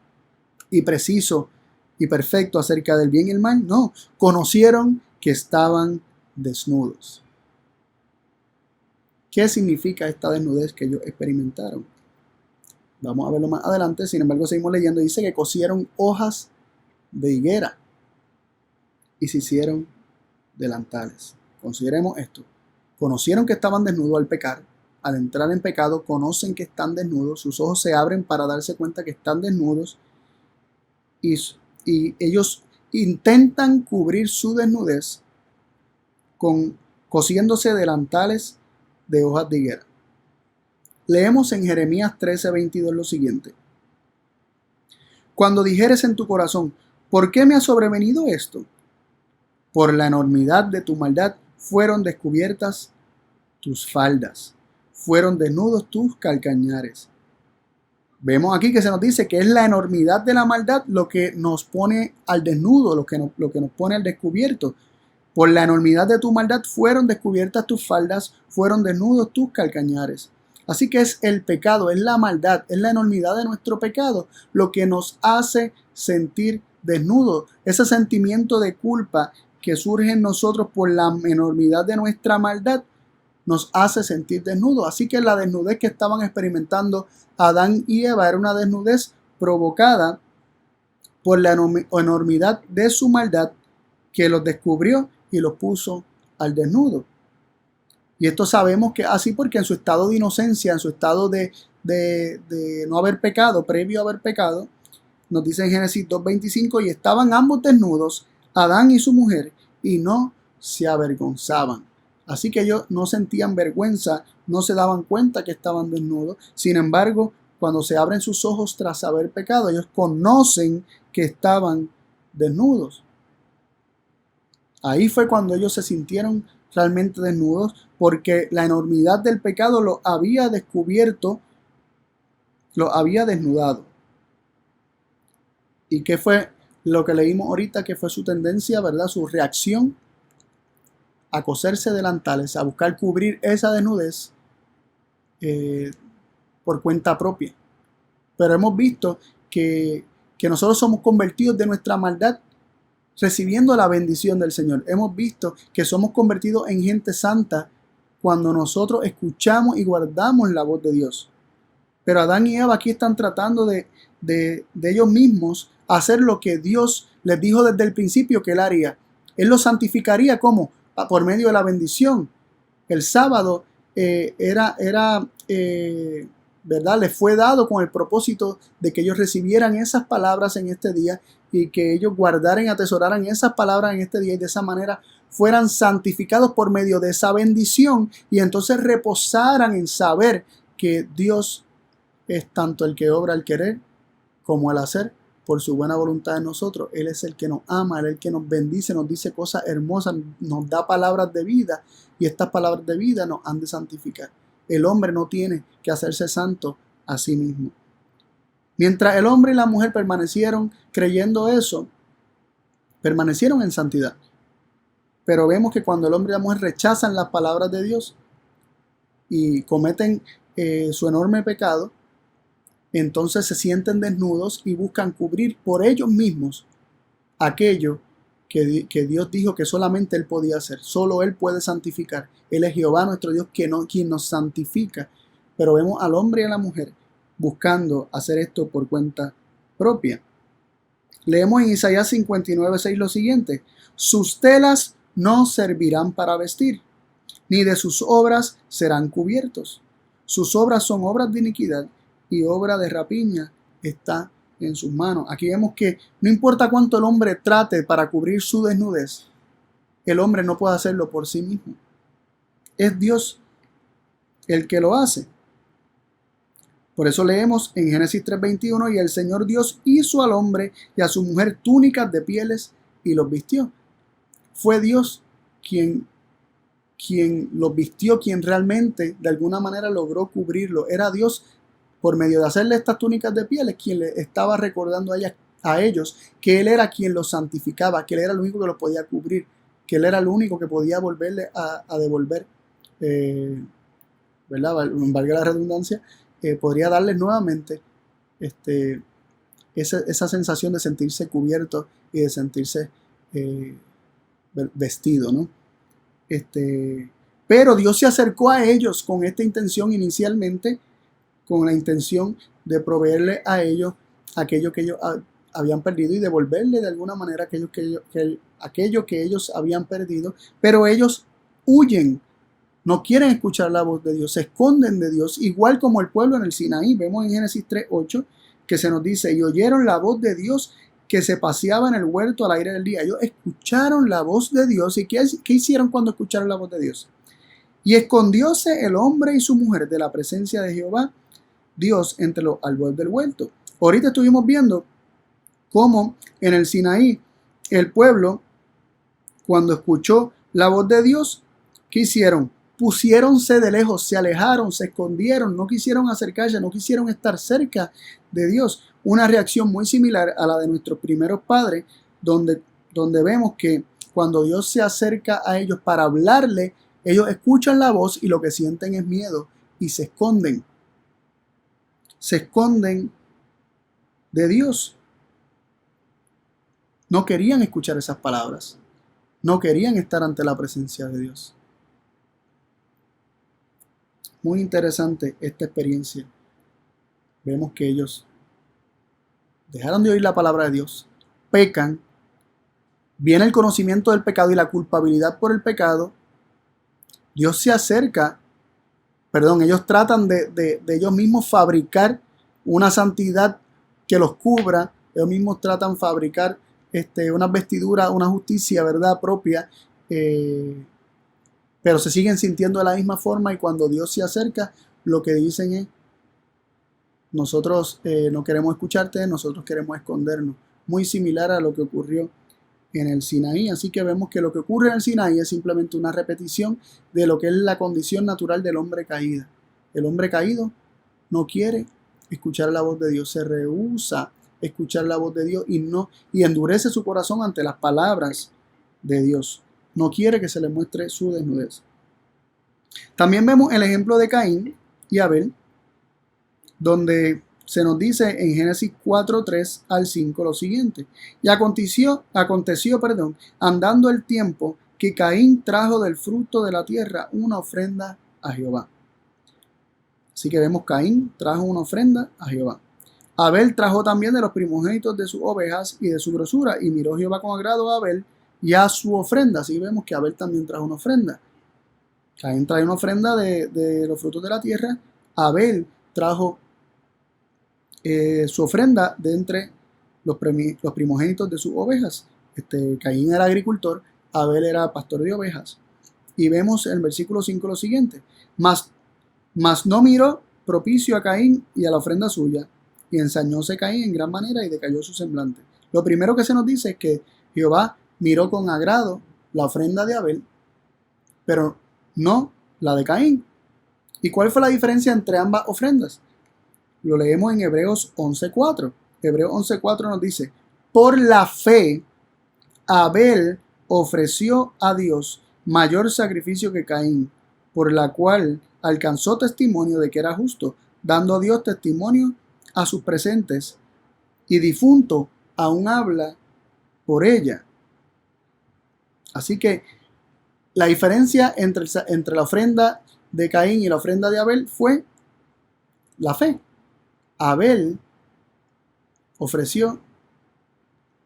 y preciso y perfecto acerca del bien y el mal? No. Conocieron que estaban desnudos. ¿Qué significa esta desnudez que ellos experimentaron? Vamos a verlo más adelante. Sin embargo, seguimos leyendo. Dice que cosieron hojas de higuera y se hicieron delantales. Consideremos esto. Conocieron que estaban desnudos al pecar. Al entrar en pecado, conocen que están desnudos. Sus ojos se abren para darse cuenta que están desnudos. Y ellos intentan cubrir su desnudez cosiéndose delantales de hojas de higuera. Leemos en Jeremías 13:22 lo siguiente. Cuando dijeres en tu corazón, ¿por qué me ha sobrevenido esto? Por la enormidad de tu maldad fueron descubiertas tus faldas, fueron desnudos tus calcañares. Vemos aquí que se nos dice que es la enormidad de la maldad lo que nos pone al desnudo, lo que nos pone al descubierto. Por la enormidad de tu maldad fueron descubiertas tus faldas, fueron desnudos tus calcañares. Así que es el pecado, es la maldad, es la enormidad de nuestro pecado lo que nos hace sentir desnudos. Ese sentimiento de culpa que surge en nosotros por la enormidad de nuestra maldad nos hace sentir desnudos. Así que la desnudez que estaban experimentando Adán y Eva era una desnudez provocada por la enormidad de su maldad que los descubrió y los puso al desnudo. Y esto sabemos que así porque en su estado de inocencia, en su estado de no haber pecado, previo a haber pecado, nos dice en Génesis 2:25, y estaban ambos desnudos, Adán y su mujer, y no se avergonzaban. Así que ellos no sentían vergüenza, no se daban cuenta que estaban desnudos. Sin embargo, cuando se abren sus ojos tras haber pecado, ellos conocen que estaban desnudos. Ahí fue cuando ellos se sintieron realmente desnudos, porque la enormidad del pecado los había descubierto, los había desnudado. ¿Y qué fue lo que leímos ahorita, que fue su tendencia, ¿verdad? Su reacción a coserse delantales, a buscar cubrir esa desnudez por cuenta propia. Pero hemos visto que nosotros somos convertidos de nuestra maldad recibiendo la bendición del Señor. Hemos visto que somos convertidos en gente santa cuando nosotros escuchamos y guardamos la voz de Dios. Pero Adán y Eva aquí están tratando de ellos mismos hacer lo que Dios les dijo desde el principio que Él haría. Él los santificaría, ¿cómo? Por medio de la bendición. El sábado ¿verdad? Les fue dado con el propósito de que ellos recibieran esas palabras en este día y que ellos guardaran y atesoraran esas palabras en este día y de esa manera fueran santificados por medio de esa bendición y entonces reposaran en saber que Dios es tanto el que obra el querer como el hacer por su buena voluntad en nosotros. Él es el que nos ama, Él es el que nos bendice, nos dice cosas hermosas, nos da palabras de vida y estas palabras de vida nos han de santificar. El hombre no tiene que hacerse santo a sí mismo. Mientras el hombre y la mujer permanecieron creyendo eso, permanecieron en santidad. Pero vemos que cuando el hombre y la mujer rechazan las palabras de Dios y cometen su enorme pecado, entonces se sienten desnudos y buscan cubrir por ellos mismos aquello que Dios dijo que solamente Él podía hacer. Solo Él puede santificar. Él es Jehová nuestro Dios quien nos santifica. Pero vemos al hombre y a la mujer buscando hacer esto por cuenta propia. Leemos en Isaías 59:6 lo siguiente: sus telas no servirán para vestir, ni de sus obras serán cubiertos. Sus obras son obras de iniquidad y obra de rapiña está en sus manos. Aquí vemos que no importa cuánto el hombre trate para cubrir su desnudez, el hombre no puede hacerlo por sí mismo. Es Dios el que lo hace. Por eso leemos en Génesis 3:21: y el Señor Dios hizo al hombre y a su mujer túnicas de pieles y los vistió. Fue Dios quien los vistió, quien realmente de alguna manera logró cubrirlo. Era Dios, por medio de hacerle estas túnicas de pieles, quien le estaba recordando a ellos que Él era quien los santificaba, que Él era el único que los podía cubrir, que Él era el único que podía volverle a devolver, ¿verdad? Valga la redundancia, podría darles nuevamente esa sensación de sentirse cubierto y de sentirse vestido, ¿no? Pero Dios se acercó a ellos con esta intención inicialmente, con la intención de proveerle a ellos aquello que ellos habían perdido y devolverle de alguna manera aquello que ellos habían perdido, pero ellos huyen, no quieren escuchar la voz de Dios, se esconden de Dios, igual como el pueblo en el Sinaí. Vemos en Génesis 3:8 que se nos dice: y oyeron la voz de Dios que se paseaba en el huerto al aire del día. Ellos escucharon la voz de Dios. ¿Y qué hicieron cuando escucharon la voz de Dios? Y escondióse el hombre y su mujer de la presencia de Jehová Dios entre los árboles del huerto. Ahorita estuvimos viendo cómo en el Sinaí el pueblo, cuando escuchó la voz de Dios, ¿qué hicieron? Pusiéronse de lejos, se alejaron, se escondieron, no quisieron acercarse, no quisieron estar cerca de Dios. Una reacción muy similar a la de nuestros primeros padres, donde vemos que cuando Dios se acerca a ellos para hablarle, ellos escuchan la voz y lo que sienten es miedo y se esconden. Se esconden de Dios. No querían escuchar esas palabras. No querían estar ante la presencia de Dios. Muy interesante esta experiencia. Vemos que ellos dejaron de oír la palabra de Dios, pecan, viene el conocimiento del pecado y la culpabilidad por el pecado. Dios se acerca, ellos tratan de ellos mismos fabricar una santidad que los cubra. Ellos mismos tratan de fabricar unas vestiduras, una justicia, ¿verdad?, propia, pero se siguen sintiendo de la misma forma, y cuando Dios se acerca, lo que dicen es: nosotros no queremos escucharte, nosotros queremos escondernos. Muy similar a lo que ocurrió en el Sinaí. Así que vemos que lo que ocurre en el Sinaí es simplemente una repetición de lo que es la condición natural del hombre caído. El hombre caído no quiere escuchar la voz de Dios, se rehúsa escuchar la voz de Dios y endurece su corazón ante las palabras de Dios. No quiere que se le muestre su desnudez. También vemos el ejemplo de Caín y Abel, donde se nos dice en Génesis 4:3 al 5 lo siguiente: y aconteció, andando el tiempo, que Caín trajo del fruto de la tierra una ofrenda a Jehová. Así que vemos Caín trajo una ofrenda a Jehová. Abel trajo también de los primogénitos de sus ovejas y de su grosura, y miró Jehová con agrado a Abel y a su ofrenda. Así vemos que Abel también trajo una ofrenda. Caín trae una ofrenda de los frutos de la tierra. Abel trajo su ofrenda de entre los primogénitos de sus ovejas. Caín era agricultor, Abel era pastor de ovejas. Y vemos en el versículo 5 lo siguiente: mas no miró propicio a Caín y a la ofrenda suya, y ensañóse Caín en gran manera y decayó su semblante. Lo primero que se nos dice es que Jehová miró con agrado la ofrenda de Abel, pero no la de Caín. ¿Y cuál fue la diferencia entre ambas ofrendas? Lo leemos en Hebreos 11:4. Hebreos 11:4 nos dice: por la fe, Abel ofreció a Dios mayor sacrificio que Caín, por la cual alcanzó testimonio de que era justo, dando a Dios testimonio a sus presentes, y difunto aún habla por ella. Así que la diferencia entre la ofrenda de Caín y la ofrenda de Abel fue la fe. Abel ofreció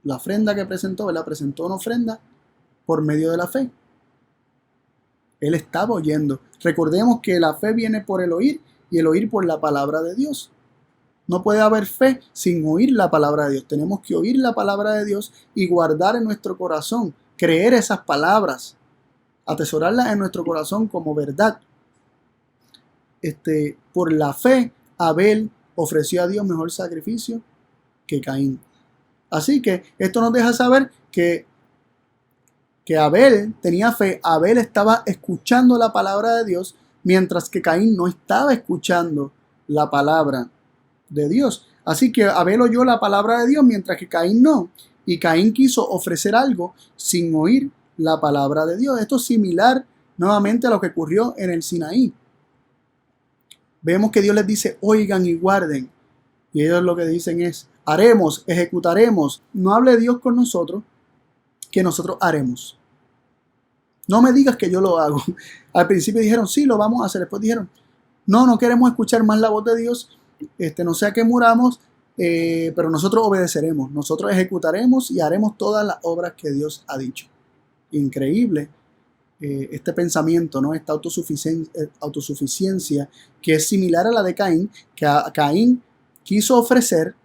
la ofrenda que presentó, él presentó una ofrenda por medio de la fe. Él estaba oyendo. Recordemos que la fe viene por el oír y el oír por la palabra de Dios. No puede haber fe sin oír la palabra de Dios. Tenemos que oír la palabra de Dios y guardar en nuestro corazón, creer esas palabras, atesorarlas en nuestro corazón como verdad. Por la fe, Abel ofreció a Dios mejor sacrificio que Caín. Así que esto nos deja saber que Abel tenía fe. Abel estaba escuchando la palabra de Dios, mientras que Caín no estaba escuchando la palabra de Dios. Así que Abel oyó la palabra de Dios, mientras que Caín no. Y Caín quiso ofrecer algo sin oír la palabra de Dios. Esto es similar nuevamente a lo que ocurrió en el Sinaí. Vemos que Dios les dice: oigan y guarden. Y ellos lo que dicen es: haremos, ejecutaremos. No hable Dios con nosotros, que nosotros haremos. No me digas que yo lo hago. Al principio dijeron: sí, lo vamos a hacer. Después dijeron: no queremos escuchar más la voz de Dios. No sea que muramos, pero nosotros obedeceremos. Nosotros ejecutaremos y haremos todas las obras que Dios ha dicho. Increíble este pensamiento, ¿no? Esta autosuficiencia que es similar a la de Caín, que Caín quiso ofrecer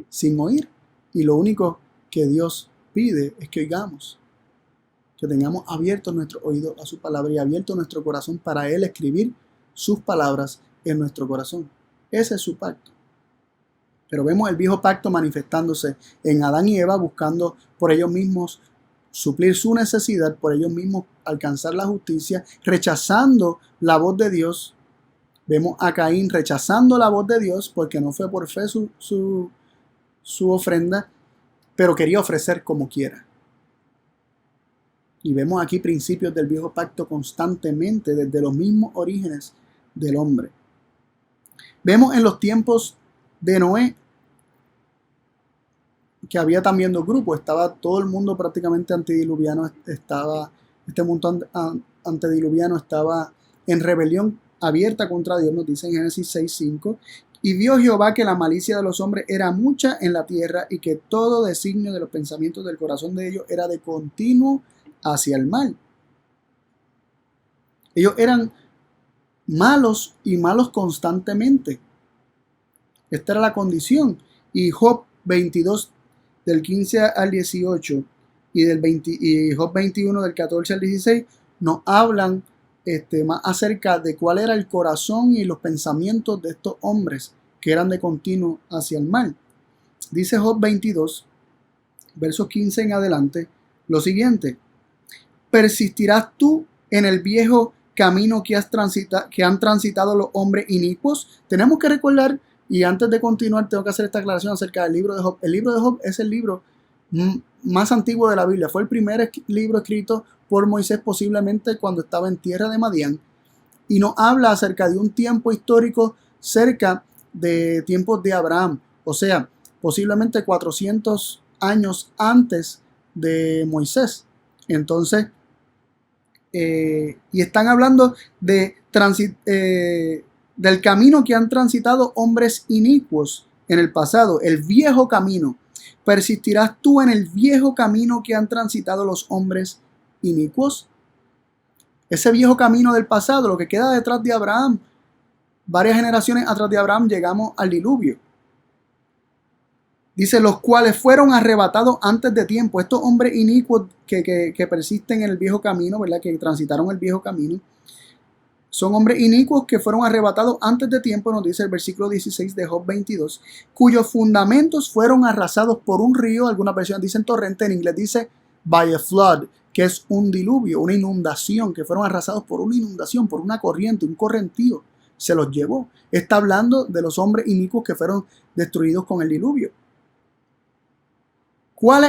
sin oír. Y lo único que Dios pide es que oigamos, que tengamos abierto nuestro oído a su palabra y abierto nuestro corazón para Él escribir sus palabras en nuestro corazón. Ese es su pacto. Pero vemos el viejo pacto manifestándose en Adán y Eva, buscando por ellos mismos suplir su necesidad, por ellos mismos alcanzar la justicia, rechazando la voz de Dios. Vemos a Caín rechazando la voz de Dios porque no fue por fe su ofrenda, pero quería ofrecer como quiera. Y vemos aquí principios del viejo pacto constantemente desde los mismos orígenes del hombre. Vemos en los tiempos de Noé que había también dos grupos. Estaba todo el mundo prácticamente antediluviano, este mundo antediluviano estaba en rebelión abierta contra Dios, nos dice en Génesis 6:5. Y vio Jehová que la malicia de los hombres era mucha en la tierra, y que todo designio de los pensamientos del corazón de ellos era de continuo hacia el mal. Ellos eran malos y malos constantemente. Esta era la condición. Y Job 22 del 15 al 18 y Job 21 del 14 al 16 nos hablan más acerca de cuál era el corazón y los pensamientos de estos hombres que eran de continuo hacia el mal. Dice Job 22, versos 15 en adelante, lo siguiente: ¿persistirás tú en el viejo camino que han transitado los hombres inicuos? Tenemos que recordar Y antes de continuar, tengo que hacer esta aclaración acerca del libro de Job. El libro de Job es el libro más antiguo de la Biblia. Fue el primer libro escrito por Moisés, posiblemente cuando estaba en tierra de Madián. Y nos habla acerca de un tiempo histórico cerca de tiempos de Abraham. O sea, posiblemente 400 años antes de Moisés. Entonces, y están hablando de del camino que han transitado hombres inicuos en el pasado, el viejo camino. ¿Persistirás tú en el viejo camino que han transitado los hombres inicuos? Ese viejo camino del pasado, lo que queda detrás de Abraham, varias generaciones atrás de Abraham llegamos al diluvio. Dice, los cuales fueron arrebatados antes de tiempo. Estos hombres inicuos que persisten en el viejo camino, ¿verdad? Que transitaron el viejo camino, son hombres inicuos que fueron arrebatados antes de tiempo, nos dice el versículo 16 de Job 22, cuyos fundamentos fueron arrasados por un río. Algunas versiones dicen torrente, en inglés dice by a flood, que es un diluvio, una inundación, que fueron arrasados por una inundación, por una corriente, un correntío, se los llevó. Está hablando de los hombres inicuos que fueron destruidos con el diluvio.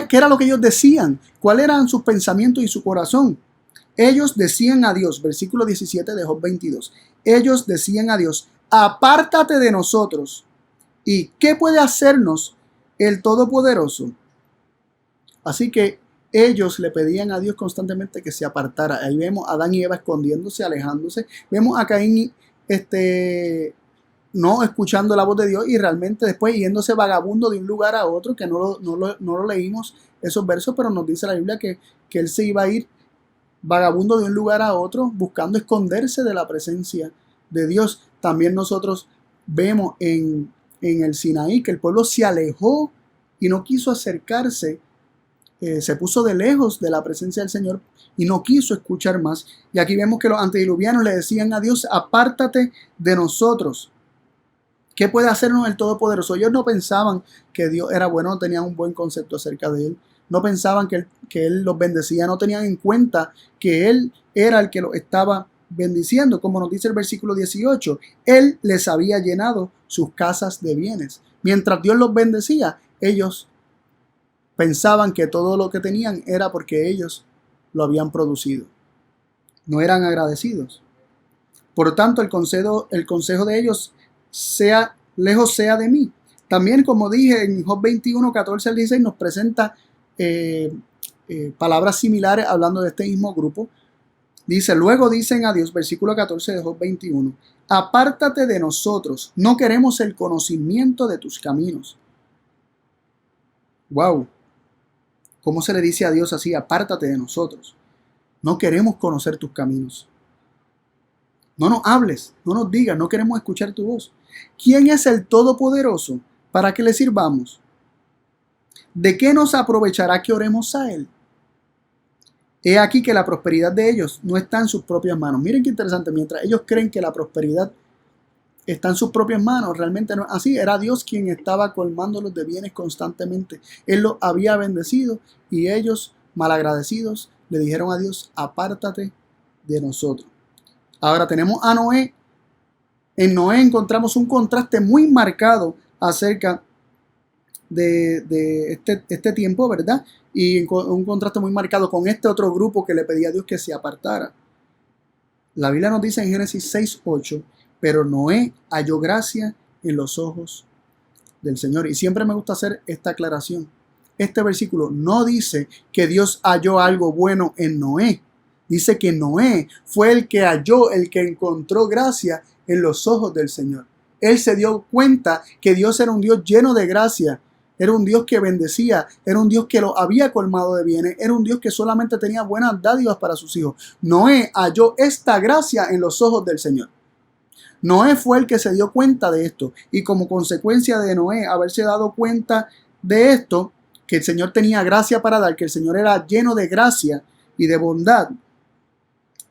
¿Qué era lo que ellos decían? ¿Cuáles eran sus pensamientos y su corazón? Ellos decían a Dios, versículo 17 de Job 22, ellos decían a Dios, apártate de nosotros. ¿Y qué puede hacernos el Todopoderoso? Así que ellos le pedían a Dios constantemente que se apartara. Ahí vemos a Adán y Eva escondiéndose, alejándose. Vemos a Caín no escuchando la voz de Dios y realmente después yéndose vagabundo de un lugar a otro, que no lo leímos esos versos, pero nos dice la Biblia que él se iba a ir vagabundo de un lugar a otro, buscando esconderse de la presencia de Dios. También nosotros vemos en el Sinaí que el pueblo se alejó y no quiso acercarse, se puso de lejos de la presencia del Señor y no quiso escuchar más. Y aquí vemos que los antediluvianos le decían a Dios, apártate de nosotros. ¿Qué puede hacernos el Todopoderoso? Ellos no pensaban que Dios era bueno, no tenían un buen concepto acerca de Él. No pensaban que él los bendecía, no tenían en cuenta que Él era el que los estaba bendiciendo. Como nos dice el versículo 18, Él les había llenado sus casas de bienes. Mientras Dios los bendecía, ellos pensaban que todo lo que tenían era porque ellos lo habían producido. No eran agradecidos. Por tanto, el consejo de ellos lejos sea de mí. También, como dije, en Job 21, 14 al 16 nos presenta palabras similares hablando de este mismo grupo. Dice, luego dicen a Dios, versículo 14 de Job 21, apártate de nosotros, no queremos el conocimiento de tus caminos. Wow, ¿cómo se le dice a Dios así? Apártate de nosotros, no queremos conocer tus caminos. No nos hables, no nos digas, no queremos escuchar tu voz. ¿Quién es el Todopoderoso para que le sirvamos? ¿De qué nos aprovechará que oremos a Él? He aquí que la prosperidad de ellos no está en sus propias manos. Miren qué interesante, mientras ellos creen que la prosperidad está en sus propias manos, realmente no es así. Era Dios quien estaba colmándolos de bienes constantemente. Él los había bendecido y ellos, malagradecidos, le dijeron a Dios, apártate de nosotros. Ahora tenemos a Noé. En Noé encontramos un contraste muy marcado acerca de este tiempo, ¿verdad? Y un contraste muy marcado con este otro grupo que le pedía a Dios que se apartara. La Biblia nos dice en Génesis 6:8, pero Noé halló gracia en los ojos del Señor. Y siempre me gusta hacer esta aclaración. Este versículo no dice que Dios halló algo bueno en Noé. Dice que Noé fue el que halló, el que encontró gracia en los ojos del Señor. Él se dio cuenta que Dios era un Dios lleno de gracia. Era un Dios que bendecía, era un Dios que lo había colmado de bienes, era un Dios que solamente tenía buenas dádivas para sus hijos. Noé halló esta gracia en los ojos del Señor. Noé fue el que se dio cuenta de esto y como consecuencia de Noé haberse dado cuenta de esto, que el Señor tenía gracia para dar, que el Señor era lleno de gracia y de bondad.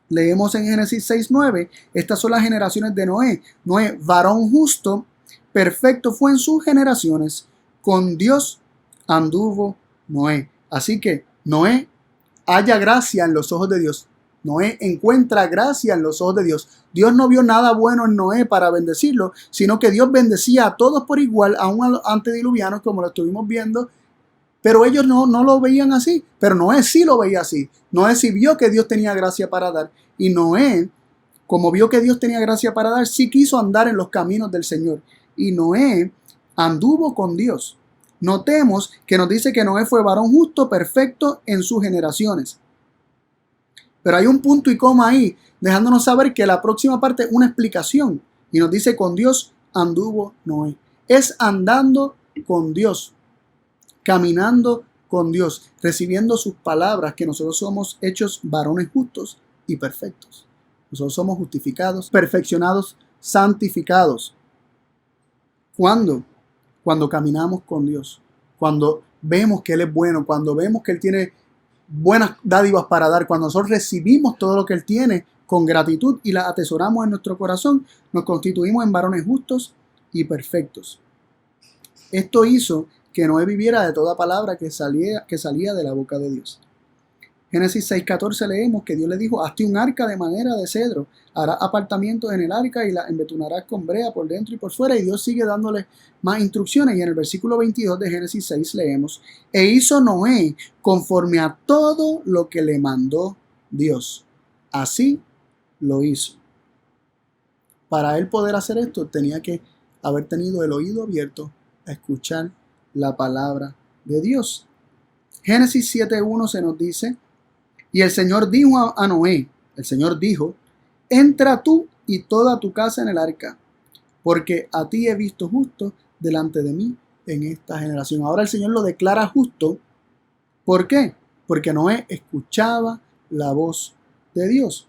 Leemos en Génesis 6:9, estas son las generaciones de Noé. Noé, varón justo, perfecto fue en sus generaciones. Con Dios anduvo Noé. Así que Noé halla gracia en los ojos de Dios. Noé encuentra gracia en los ojos de Dios. Dios no vio nada bueno en Noé para bendecirlo, sino que Dios bendecía a todos por igual, aún a los antediluvianos, como lo estuvimos viendo, pero ellos no lo veían así. Pero Noé sí lo veía así. Noé sí vio que Dios tenía gracia para dar. Y Noé, como vio que Dios tenía gracia para dar, sí quiso andar en los caminos del Señor. Y Noé anduvo con Dios. Notemos que nos dice que Noé fue varón justo, perfecto en sus generaciones. Pero hay un punto y coma ahí, dejándonos saber que la próxima parte es una explicación. Y nos dice, con Dios anduvo Noé. Es andando con Dios, caminando con Dios, recibiendo sus palabras, que nosotros somos hechos varones justos y perfectos. Nosotros somos justificados, perfeccionados, santificados. ¿Cuándo? Cuando caminamos con Dios. Cuando vemos que Él es bueno, cuando vemos que Él tiene buenas dádivas para dar, cuando nosotros recibimos todo lo que Él tiene con gratitud y las atesoramos en nuestro corazón, nos constituimos en varones justos y perfectos. Esto hizo que Noé viviera de toda palabra que salía de la boca de Dios. Génesis 6:14 leemos que Dios le dijo, hazte un arca de madera de cedro, harás apartamientos en el arca y la embetunarás con brea por dentro y por fuera. Y Dios sigue dándole más instrucciones. Y en el versículo 22 de Génesis 6 leemos, e hizo Noé conforme a todo lo que le mandó Dios. Así lo hizo. Para él poder hacer esto, tenía que haber tenido el oído abierto a escuchar la palabra de Dios. Génesis 7:1 se nos dice, y el Señor dijo a Noé, el Señor dijo, entra tú y toda tu casa en el arca, porque a ti he visto justo delante de mí en esta generación. Ahora el Señor lo declara justo. ¿Por qué? Porque Noé escuchaba la voz de Dios.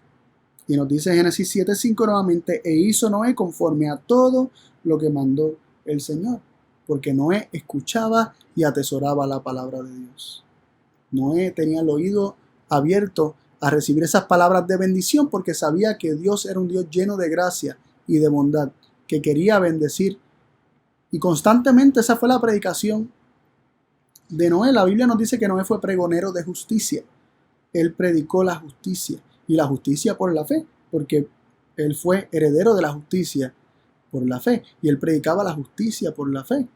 Y nos dice Génesis 7:5 nuevamente, e hizo Noé conforme a todo lo que mandó el Señor, porque Noé escuchaba y atesoraba la palabra de Dios. Noé tenía el oído abierto a recibir esas palabras de bendición porque sabía que Dios era un Dios lleno de gracia y de bondad, que quería bendecir. Y constantemente esa fue la predicación de Noé. La Biblia nos dice que Noé fue pregonero de justicia. Él predicó la justicia, y la justicia por la fe, porque él fue heredero de la justicia por la fe, y él predicaba la justicia por la fe.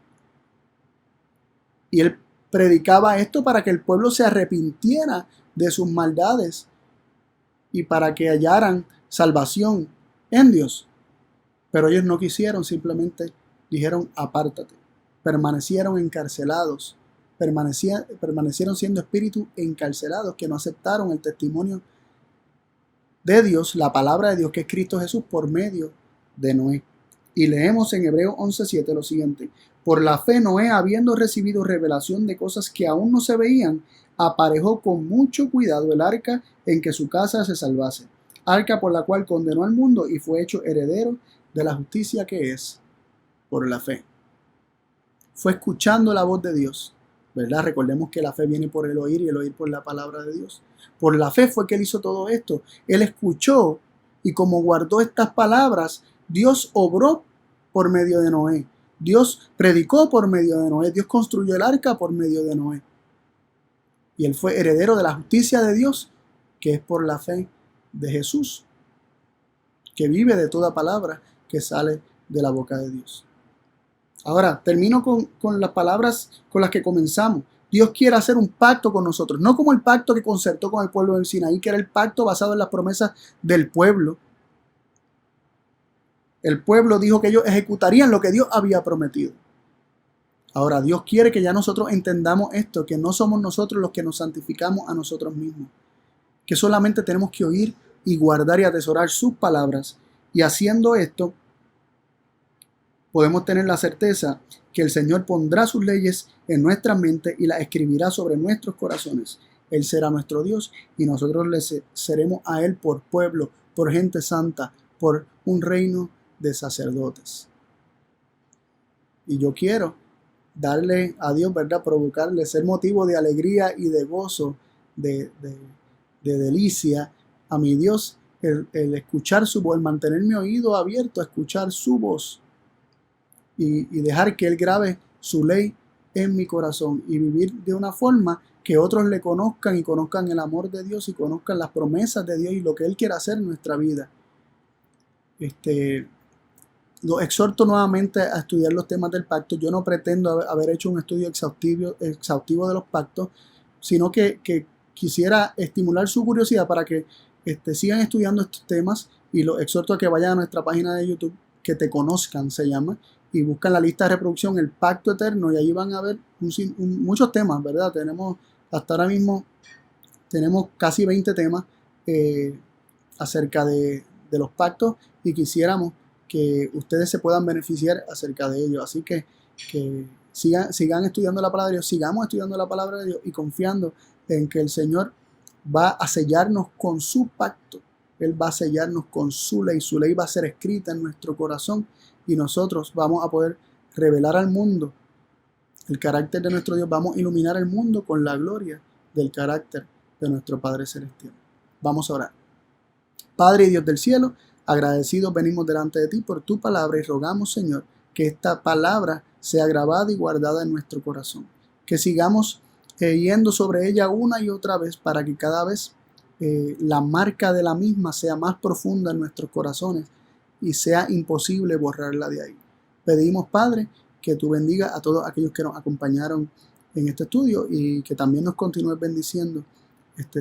Y él predicaba esto para que el pueblo se arrepintiera de sus maldades y para que hallaran salvación en Dios. Pero ellos no quisieron, simplemente dijeron apártate. Permanecieron encarcelados, permanecieron siendo espíritus encarcelados que no aceptaron el testimonio de Dios, la palabra de Dios que es Cristo Jesús por medio de Noé. Y leemos en Hebreos 11:7 lo siguiente, por la fe Noé, habiendo recibido revelación de cosas que aún no se veían, aparejó con mucho cuidado el arca en que su casa se salvase, arca por la cual condenó al mundo y fue hecho heredero de la justicia que es por la fe. Fue escuchando la voz de Dios, ¿verdad? Recordemos que la fe viene por el oír y el oír por la palabra de Dios. Por la fe fue que él hizo todo esto. Él escuchó y como guardó estas palabras, Dios obró por medio de Noé. Dios predicó por medio de Noé. Dios construyó el arca por medio de Noé. Y él fue heredero de la justicia de Dios, que es por la fe de Jesús, que vive de toda palabra que sale de la boca de Dios. Ahora, termino con las palabras con las que comenzamos. Dios quiere hacer un pacto con nosotros, no como el pacto que concertó con el pueblo del Sinaí, que era el pacto basado en las promesas del pueblo. El pueblo dijo que ellos ejecutarían lo que Dios había prometido. Ahora, Dios quiere que ya nosotros entendamos esto, que no somos nosotros los que nos santificamos a nosotros mismos, que solamente tenemos que oír y guardar y atesorar sus palabras. Y haciendo esto, podemos tener la certeza que el Señor pondrá sus leyes en nuestra mente y las escribirá sobre nuestros corazones. Él será nuestro Dios y nosotros le seremos a Él por pueblo, por gente santa, por un reino de sacerdotes. Y yo quiero darle a Dios, ¿verdad? Provocarle, ser motivo de alegría y de gozo, de delicia a mi Dios, el escuchar su voz, el mantener mi oído abierto a escuchar su voz y dejar que Él grabe su ley en mi corazón y vivir de una forma que otros le conozcan y conozcan el amor de Dios y conozcan las promesas de Dios y lo que Él quiere hacer en nuestra vida. Lo exhorto nuevamente a estudiar los temas del pacto. Yo no pretendo haber hecho un estudio exhaustivo de los pactos, sino que quisiera estimular su curiosidad para que sigan estudiando estos temas, y los exhorto a que vayan a nuestra página de YouTube, que te conozcan se llama, y buscan la lista de reproducción El Pacto Eterno, y ahí van a ver muchos temas, ¿verdad? Hasta ahora mismo tenemos casi 20 temas acerca de los pactos, y quisiéramos que ustedes se puedan beneficiar acerca de ellos. Así que sigan estudiando la palabra de Dios, sigamos estudiando la palabra de Dios y confiando en que el Señor va a sellarnos con su pacto. Él va a sellarnos con su ley va a ser escrita en nuestro corazón, y nosotros vamos a poder revelar al mundo el carácter de nuestro Dios. Vamos a iluminar el mundo con la gloria del carácter de nuestro Padre Celestial. Vamos a orar. Padre y Dios del cielo, agradecidos venimos delante de ti por tu palabra, y rogamos, Señor, que esta palabra sea grabada y guardada en nuestro corazón. Que sigamos yendo sobre ella una y otra vez, para que cada vez la marca de la misma sea más profunda en nuestros corazones y sea imposible borrarla de ahí. Pedimos, Padre, que tú bendiga a todos aquellos que nos acompañaron en este estudio, y que también nos continúes bendiciendo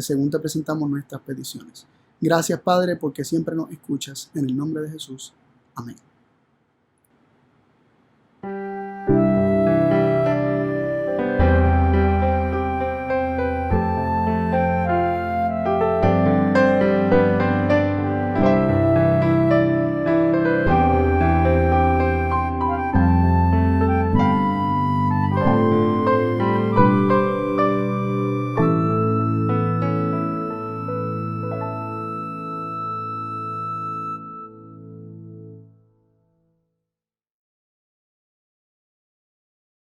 según te presentamos nuestras peticiones. Gracias, Padre, porque siempre nos escuchas. En el nombre de Jesús. Amén.